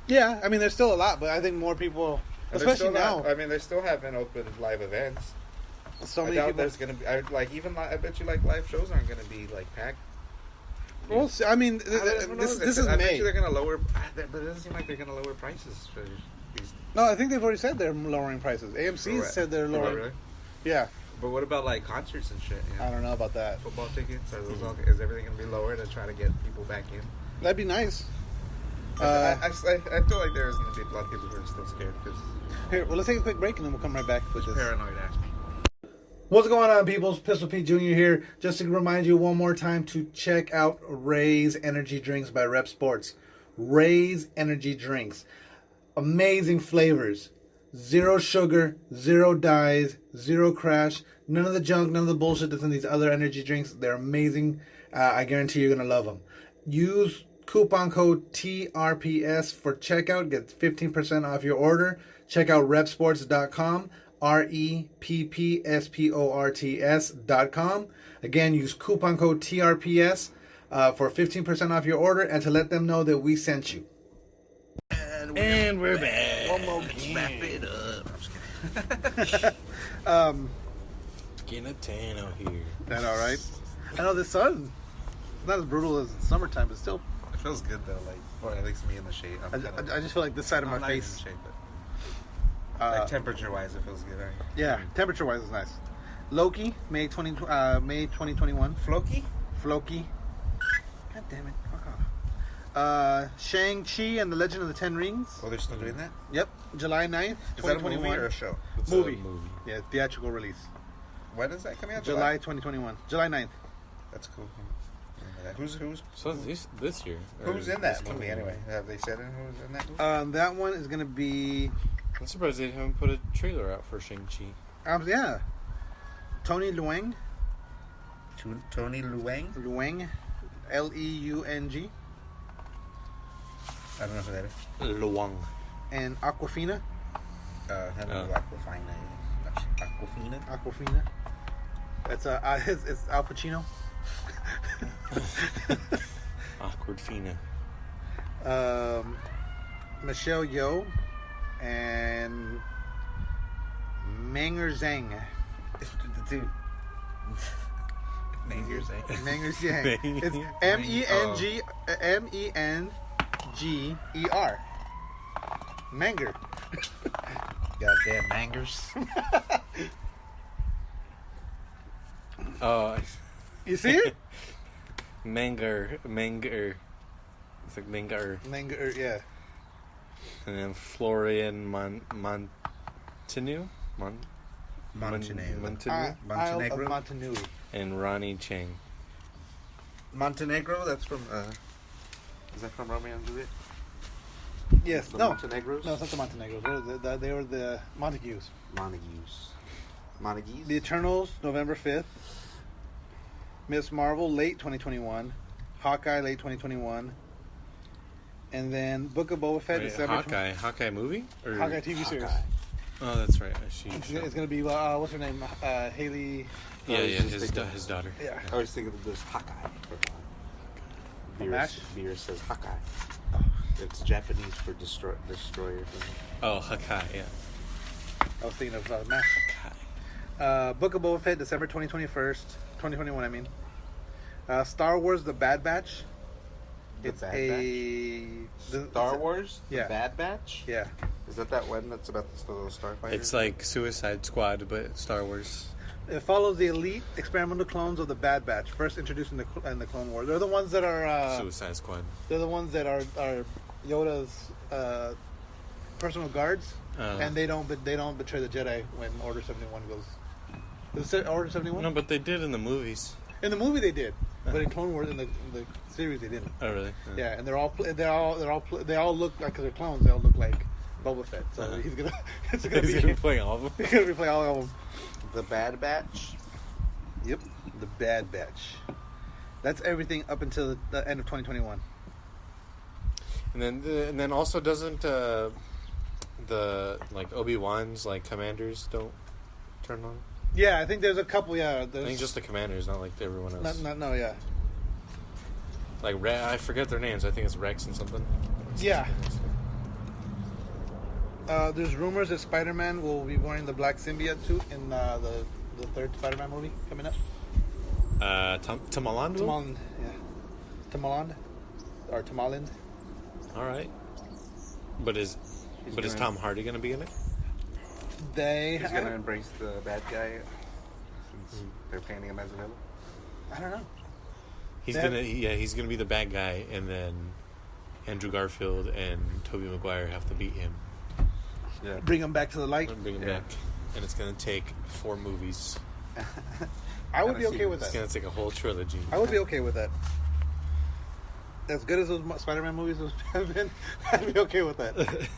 S4: Yeah, I mean, there's still a lot, but I think more people...
S6: and they're
S4: Especially
S6: still
S4: now.
S6: I mean, they still haven't opened live events.
S4: So
S6: I
S4: many
S6: doubt
S4: people...
S6: there's gonna be. I bet you like live shows aren't gonna be like packed.
S4: Well, I mean,
S6: Who knows?
S4: this is
S6: I bet
S4: May.
S6: you they're gonna lower, but it doesn't seem like they're gonna lower prices for these.
S4: No, I think they've already said they're lowering prices. AMC
S6: Right.
S4: said they're
S6: Oh,
S4: lowering.
S6: really?
S4: Yeah,
S6: But what about like concerts and shit? You know?
S4: I don't know about that.
S6: Football tickets? Are those all, is everything gonna be lower to try to get people back in?
S4: That'd be nice.
S6: I feel like there's gonna be a lot of people who are still scared because
S4: Here, well, let's take a quick break and then we'll come right back with this.
S6: paranoid ass people.
S4: What's going on, peoples? Pistol Pete Jr. here. Just to remind you one more time to check out Ray's Energy Drinks by Rep Sports. Ray's Energy Drinks. Amazing flavors. Zero sugar, zero dyes, zero crash. None of the junk, none of the bullshit that's in these other energy drinks. They're amazing. I guarantee you're going to love them. Use coupon code TRPS for checkout. Get 15% off your order. Check out repsports.com. REPPSPORTS.com. Again, use coupon code TRPS for 15% off your order and to let them know that we sent you.
S2: And we're back.
S4: One more
S6: Let's wrap it up. I'm just kidding.
S2: Getting a tan out here.
S4: That all right? I know the sun. It's not as brutal as summertime, but still.
S6: It feels good though, like, or at least me in the shade.
S4: I just feel like this side of my
S6: I'm not even
S4: face.
S6: in the shade, but like temperature wise, it feels good. Right?
S4: Yeah, temperature wise is nice. Loki, May 2021.
S6: Floki?
S4: Floki. God damn it. Fuck off. Shang-Chi and the Legend of the Ten Rings.
S6: Oh, they're still doing that?
S4: Yep. July 9th,
S6: Is that a
S4: 2021.
S6: movie or a show?
S2: It's
S4: Movie.
S2: a movie.
S4: Yeah, theatrical release.
S6: When is that coming out?
S4: July 2021. July 9th.
S6: That's cool. Who's
S2: So this year.
S6: who's in that movie anyway? Have they said who's in that movie?
S4: That one is going to be...
S2: I'm surprised they haven't put a trailer out for Shang-Chi.
S4: yeah. Tony Leung.
S6: Tony Luang?
S4: Leung. Leung.
S6: I don't know who that is.
S2: Luang.
S4: And Aquafina.
S6: I don't know who Aquafina is. Aquafina?
S4: Aquafina. It's Al Pacino.
S2: Awkward Fina.
S4: Michelle Yeoh and Manger Zhang.
S6: Dude. Manger Zhang.
S4: Manger Zhang. It's MENGER. Manger.
S3: Goddamn mangers.
S2: Oh,
S4: You see it?
S2: Manger. It's like Manger.
S4: Manger, yeah.
S2: And then Florian Montenegro.
S3: Montenegro.
S4: Isle of Montenegro.
S2: And Ronnie Chang.
S3: Montenegro. That's from.
S5: Is that from Romeo and Juliet?
S4: Yes.
S5: The
S4: No.
S5: Montenegros?
S4: No, it's not the Montenegros. They were the Montagues.
S5: Montagues?
S4: The Eternals, November 5th. Miss Marvel, late 2021. Hawkeye, late 2021. And then Book of Boba Fett,
S2: Wait,
S4: December.
S2: Hawkeye movie? Or...
S4: Hawkeye TV series.
S2: Oh, that's right.
S4: It's going to be, what's her name? Haley.
S2: Yeah,
S5: just
S2: his
S5: thinking-
S2: daughter.
S4: Yeah.
S5: I was thinking of this Hawkeye.
S4: MASH?
S5: Beer says Hawkeye. It's Japanese for destroyer.
S2: Oh, Hawkeye, yeah.
S4: I was thinking of MASH. Book of Boba Fett, December 2021, I mean. Star Wars, The Bad Batch. It's
S5: Star Wars?
S4: Yeah.
S5: The Bad Batch?
S4: Yeah.
S5: Is that one that's about the little starfighter?
S2: It's like Suicide Squad, but Star Wars.
S4: It follows the elite experimental clones of the Bad Batch, first introduced in the Clone Wars. They're the ones that are.
S2: Suicide Squad.
S4: They're the ones that are Yoda's personal guards, and they don't betray the Jedi when Order 71 goes. Is it Order 71?
S2: No, but they did in the movies.
S4: In the movie they did, but in Clone Wars in the series they didn't.
S2: Oh, really?
S4: Yeah, and they all look like, because they're clones. They all look like Boba Fett. So he's gonna
S2: He's gonna be playing all of them.
S4: He's gonna be playing all of them.
S5: The Bad Batch?
S4: Yep, the Bad Batch. That's everything up until the end of 2021.
S2: And then also doesn't the like Obi-Wan's like commanders don't turn on?
S4: Yeah, I think there's a couple. Yeah,
S2: I think just the commanders, not like everyone else.
S4: No, yeah.
S2: Like I forget their names. I think it's Rex and something.
S4: Yeah. There's rumors that Spider-Man will be wearing the black symbiote suit in the third Spider-Man movie coming up.
S2: Tomorrowland?
S4: Tomorrowland, yeah. Tomorrowland or Tomorrowland.
S2: All right. But is Tom Hardy going to be in it?
S5: He's going to embrace the bad guy since they're painting him as a villain.
S4: I don't know.
S2: He's gonna be the bad guy, and then Andrew Garfield and Tobey Maguire have to beat him.
S5: Yeah.
S4: Bring him back to the light.
S2: Bring him back, and it's gonna take 4 movies.
S4: I would be okay with
S2: It's
S4: that.
S2: gonna take a whole trilogy.
S4: I would be okay with that. As good as those Spider-Man movies have been, I'd be okay with that.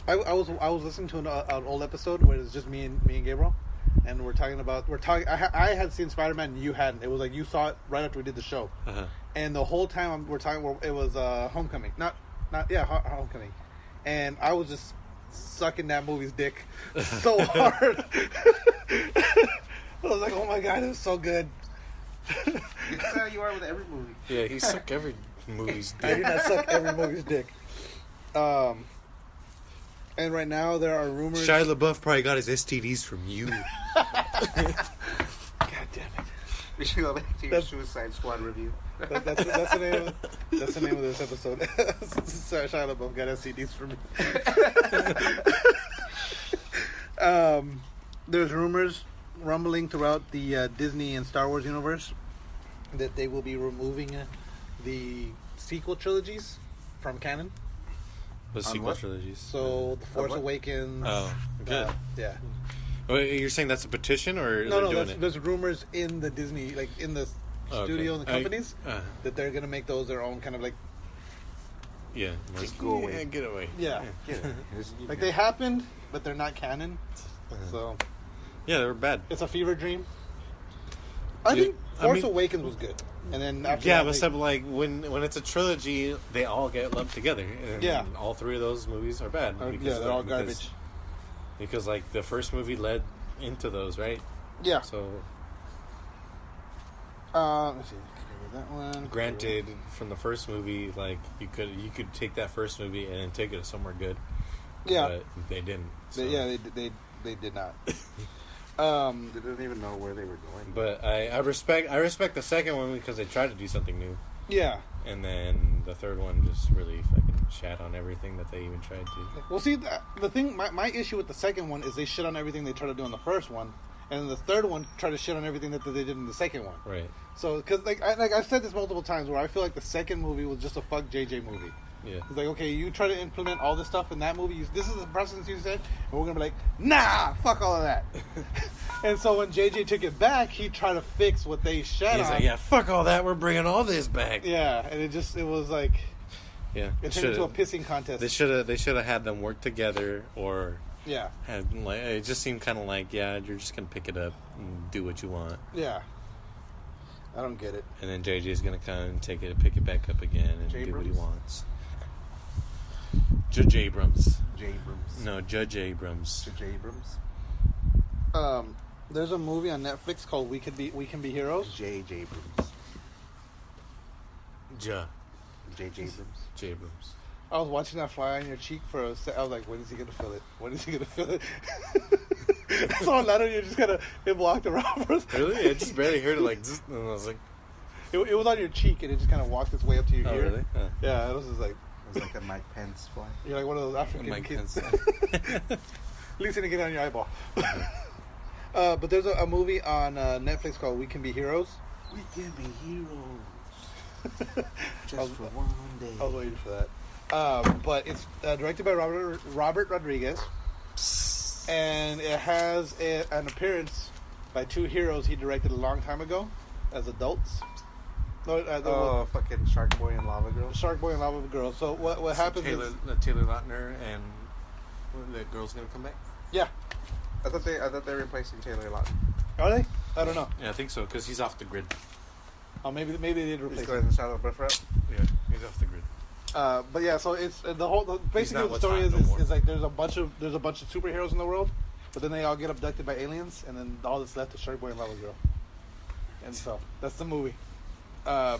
S4: I was listening to an old episode where it's just me and Gabriel, and we're talking. I had seen Spider-Man and you hadn't. It was like you saw it right after we did the show, and the whole time we're talking. It was Homecoming, Homecoming, and I was just sucking that movie's dick so hard. I was like, oh my god, it was so good.
S5: That's how you are with every movie.
S2: Yeah, he sucked every movie's
S4: I do
S2: dick.
S4: not suck every movie's dick. And right now there are rumors.
S2: Shia LaBeouf probably got his STDs from you.
S4: God damn it!
S5: We should go back to your Suicide Squad review.
S4: That's the name of this episode. Shia LaBeouf got STDs from me. There's rumors rumbling throughout the Disney and Star Wars universe that they will be removing the sequel trilogies from canon.
S2: The sequel trilogies.
S4: So The Force Awakens.
S2: Oh, good.
S4: Yeah.
S2: Wait, you're saying that's a petition, or
S4: No. There's rumors in the Disney, like in the studio and the companies, that they're gonna make those their own kind of like.
S2: Yeah.
S5: Just go away.
S2: Yeah, get away.
S4: Yeah.
S5: Get it.
S4: Like they happened, but they're not canon. So.
S2: Yeah, they were bad.
S4: It's a fever dream. I think Force Awakens was good, and then after
S2: yeah,
S4: that,
S2: but like when it's a trilogy, they all get lumped together. And
S4: Yeah.
S2: all 3 of those movies are bad.
S4: they're all garbage.
S2: Because like the first movie led into those, right?
S4: Yeah.
S2: So.
S4: Let's see. That one.
S2: Granted, from the first movie, like you could take that first movie and then take it somewhere good.
S4: Yeah.
S2: But they didn't. So.
S4: They did not.
S5: They didn't even know where they were going.
S2: But I respect the second one because they tried to do something new.
S4: Yeah.
S2: And then the third one just really fucking shat on everything that they even tried to.
S4: Well, see, the thing, my issue with the second one is they shit on everything they tried to do in the first one, and then the third one tried to shit on everything that they did in the second one.
S2: Right.
S4: So, because I've said this multiple times, where I feel like the second movie was just a fuck JJ movie.
S2: Yeah.
S4: It's like, okay, you try to implement all this stuff in that movie. This is the precedence you said, and we're gonna be like, nah, fuck all of that. And so when JJ took it back, he tried to fix what they shat
S2: He's
S4: on.
S2: like, yeah, fuck all that. We're bringing all this back.
S4: Yeah, and it was like,
S2: Yeah.
S4: it turned into a pissing contest.
S2: They should have had them work together, or
S4: Yeah.
S2: had like it just seemed kind of like, yeah, you're just gonna pick it up and do what you want,
S4: Yeah. I don't get it.
S2: and then JJ's gonna come and pick it back up again and do what he
S5: Jabrams?
S2: wants. Judge Abrams.
S5: Jabrams.
S2: No, Judge Abrams.
S5: Jabrams.
S4: There's a movie on Netflix called We Can Be Heroes.
S5: J. Jabrams.
S2: Ja.
S5: J. Jabrams.
S2: Abrams.
S4: I was watching that fly on your cheek for a sec. I was like, when is he gonna feel it? When is he gonna feel it? I saw a letter, you just it walked around for us.
S2: Really? I just barely heard it like, zzz, and I was like,
S4: It was on your cheek, and it just kind of walked its way up to your
S2: oh,
S4: ear.
S2: really?
S4: Yeah, it was just like,
S5: It was like a Mike Pence fly.
S4: you're like one of those African
S2: Mike
S4: kids.
S2: Pence.
S4: At least it didn't get on your eyeball. But there's a movie on Netflix called We Can Be Heroes.
S5: We can be heroes. Just for one day.
S4: I was waiting for that. But it's directed by Robert Rodriguez, and it has an appearance by two heroes he directed a long time ago as adults. No,
S5: Fucking Shark Boy and Lava Girl.
S4: Shark Boy and Lava Girl. So what happens
S2: Taylor Lautner and the girl's gonna come back.
S4: Yeah,
S5: I thought they were replacing Taylor Lautner.
S4: are they? I don't know.
S2: Yeah, I think so, because he's off the grid.
S4: Oh, maybe they did
S5: He's
S4: replace
S5: going
S4: him.
S5: in the shadow of Buff Rap.
S2: Yeah, he's off the grid.
S4: But yeah, so it's basically
S2: not
S4: the
S2: what's
S4: story
S2: hot no more.
S4: is like there's a bunch of superheroes in the world, but then they all get abducted by aliens, and then all that's left is Shark Boy and Lava Girl. And so that's the movie,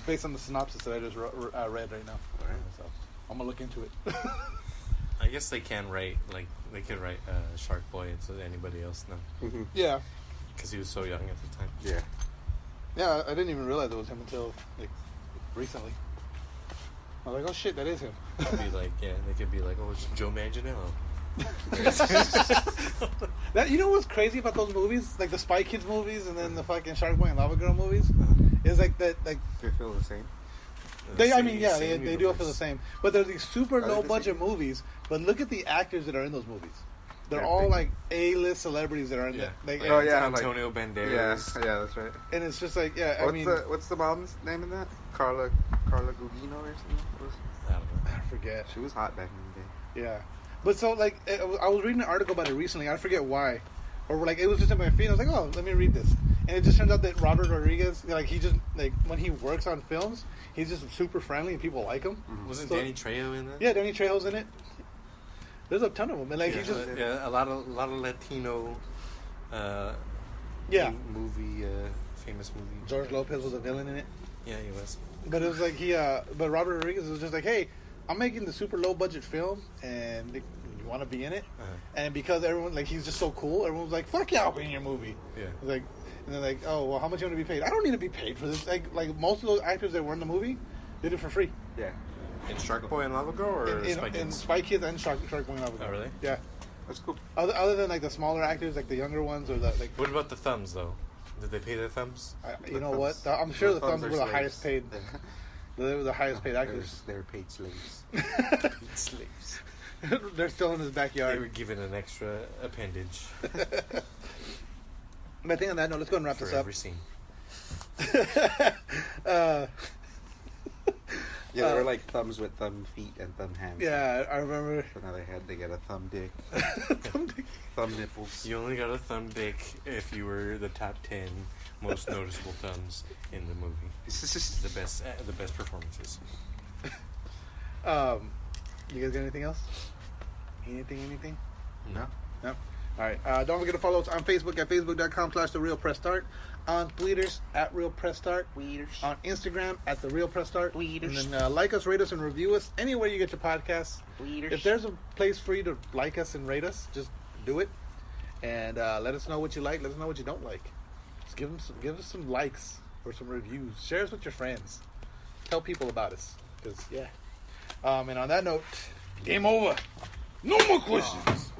S4: based on the synopsis that I just read right now.
S5: Alright.
S4: So I'm gonna look into it.
S2: I guess they can write, like, they could write Shark Boy into anybody else now,
S5: Mm-hmm.
S4: Yeah,
S2: because he was so young at the time.
S5: Yeah.
S4: yeah. I didn't even realize it was him until like recently. I was like, oh shit, that is him.
S2: It'd be like, yeah, they could be like, oh, it's Joe Manganiello.
S4: That, you know what's crazy about those movies, like the Spy Kids movies, and then the fucking Shark Boy and Lava Girl movies, is like that. Like
S5: They feel the same.
S4: they
S2: Same
S4: do it for the
S2: universe.
S4: same. But they're these super
S5: Are they
S4: low
S5: the
S4: budget
S5: same?
S4: movies. But look at the actors that are in those movies. They're
S5: They're
S4: all
S5: big.
S4: like A-list celebrities that are in
S2: Yeah.
S4: that. Like,
S2: Like,
S5: Oh, yeah,
S2: Antonio
S5: Yeah,
S2: Banderas.
S5: yeah, that's right.
S4: and it's just like, yeah.
S5: What's the mom's name in that? Carla Gugino or something?
S2: I don't know.
S4: I forget.
S5: She was hot back in the day.
S4: Yeah, but so like I was reading an article about it recently. I forget why, or like it was just in my feed. I was like, oh, let me read this, and it just turns out that Robert Rodriguez, like he just like when he works on films, he's just super friendly and people like him.
S2: Wasn't
S4: So-
S2: Danny Trejo in that?
S4: Yeah, Danny Trejo's in it. There's a ton of them, and like
S2: yeah,
S4: he just
S2: yeah, a lot of Latino
S4: yeah.
S2: movie, famous movie.
S4: George Lopez was a villain in it,
S2: Yeah, he was.
S4: but it was like but Robert Rodriguez was just like, hey, I'm making the super low budget film, and you want to be in it,
S2: Uh-huh.
S4: and because everyone like he's just so cool, everyone's like, fuck yeah, I'll be in your movie.
S2: Yeah.
S4: It's like, and they're like, oh well, how much you want to be paid? I don't need to be paid for this. Like most of those actors that were in the movie did it for free.
S5: Yeah.
S2: In Shark Boy and Lava Girl or
S4: In
S2: Spy
S4: in
S2: Kids?
S4: Spy Kids and Shark Boy and Lava Girl.
S2: Oh, really?
S4: Yeah.
S5: That's cool.
S4: Other than like the smaller actors, like the younger ones, or the like,
S2: What about the thumbs though? Did they pay their thumbs?
S4: you know what? I'm sure the thumbs
S5: are
S4: were the
S5: slaves.
S4: highest paid. They were the highest paid actors.
S5: They're paid slaves.
S2: Slaves.
S4: They're still in his
S2: They were
S4: backyard.
S2: given an extra appendage
S4: But I think on that note, let's go and wrap
S2: for
S4: this up.
S2: every scene.
S5: Yeah, they were like thumbs with thumb feet and thumb hands.
S4: Yeah, I remember.
S5: So now they get a thumb dick, thumb nipples.
S2: You only got a thumb dick if you were the top 10 most noticeable thumbs in the movie. The best performances.
S4: You guys got anything else? Anything?
S5: No.
S4: No? All right. Don't forget to follow us on Facebook at facebook.com/TheRealPressStart. On Tweeters at RealPressStart. On Instagram at TheRealPressStart. And then like us, rate us, and review us anywhere you get your podcasts. If there's a place for you to like us and rate us, just do it. And let us know what you like. Let us know what you don't like. Just give us some likes or some reviews. Share us with your friends. Tell people about us. Because, yeah. And on that note, game over. No more questions.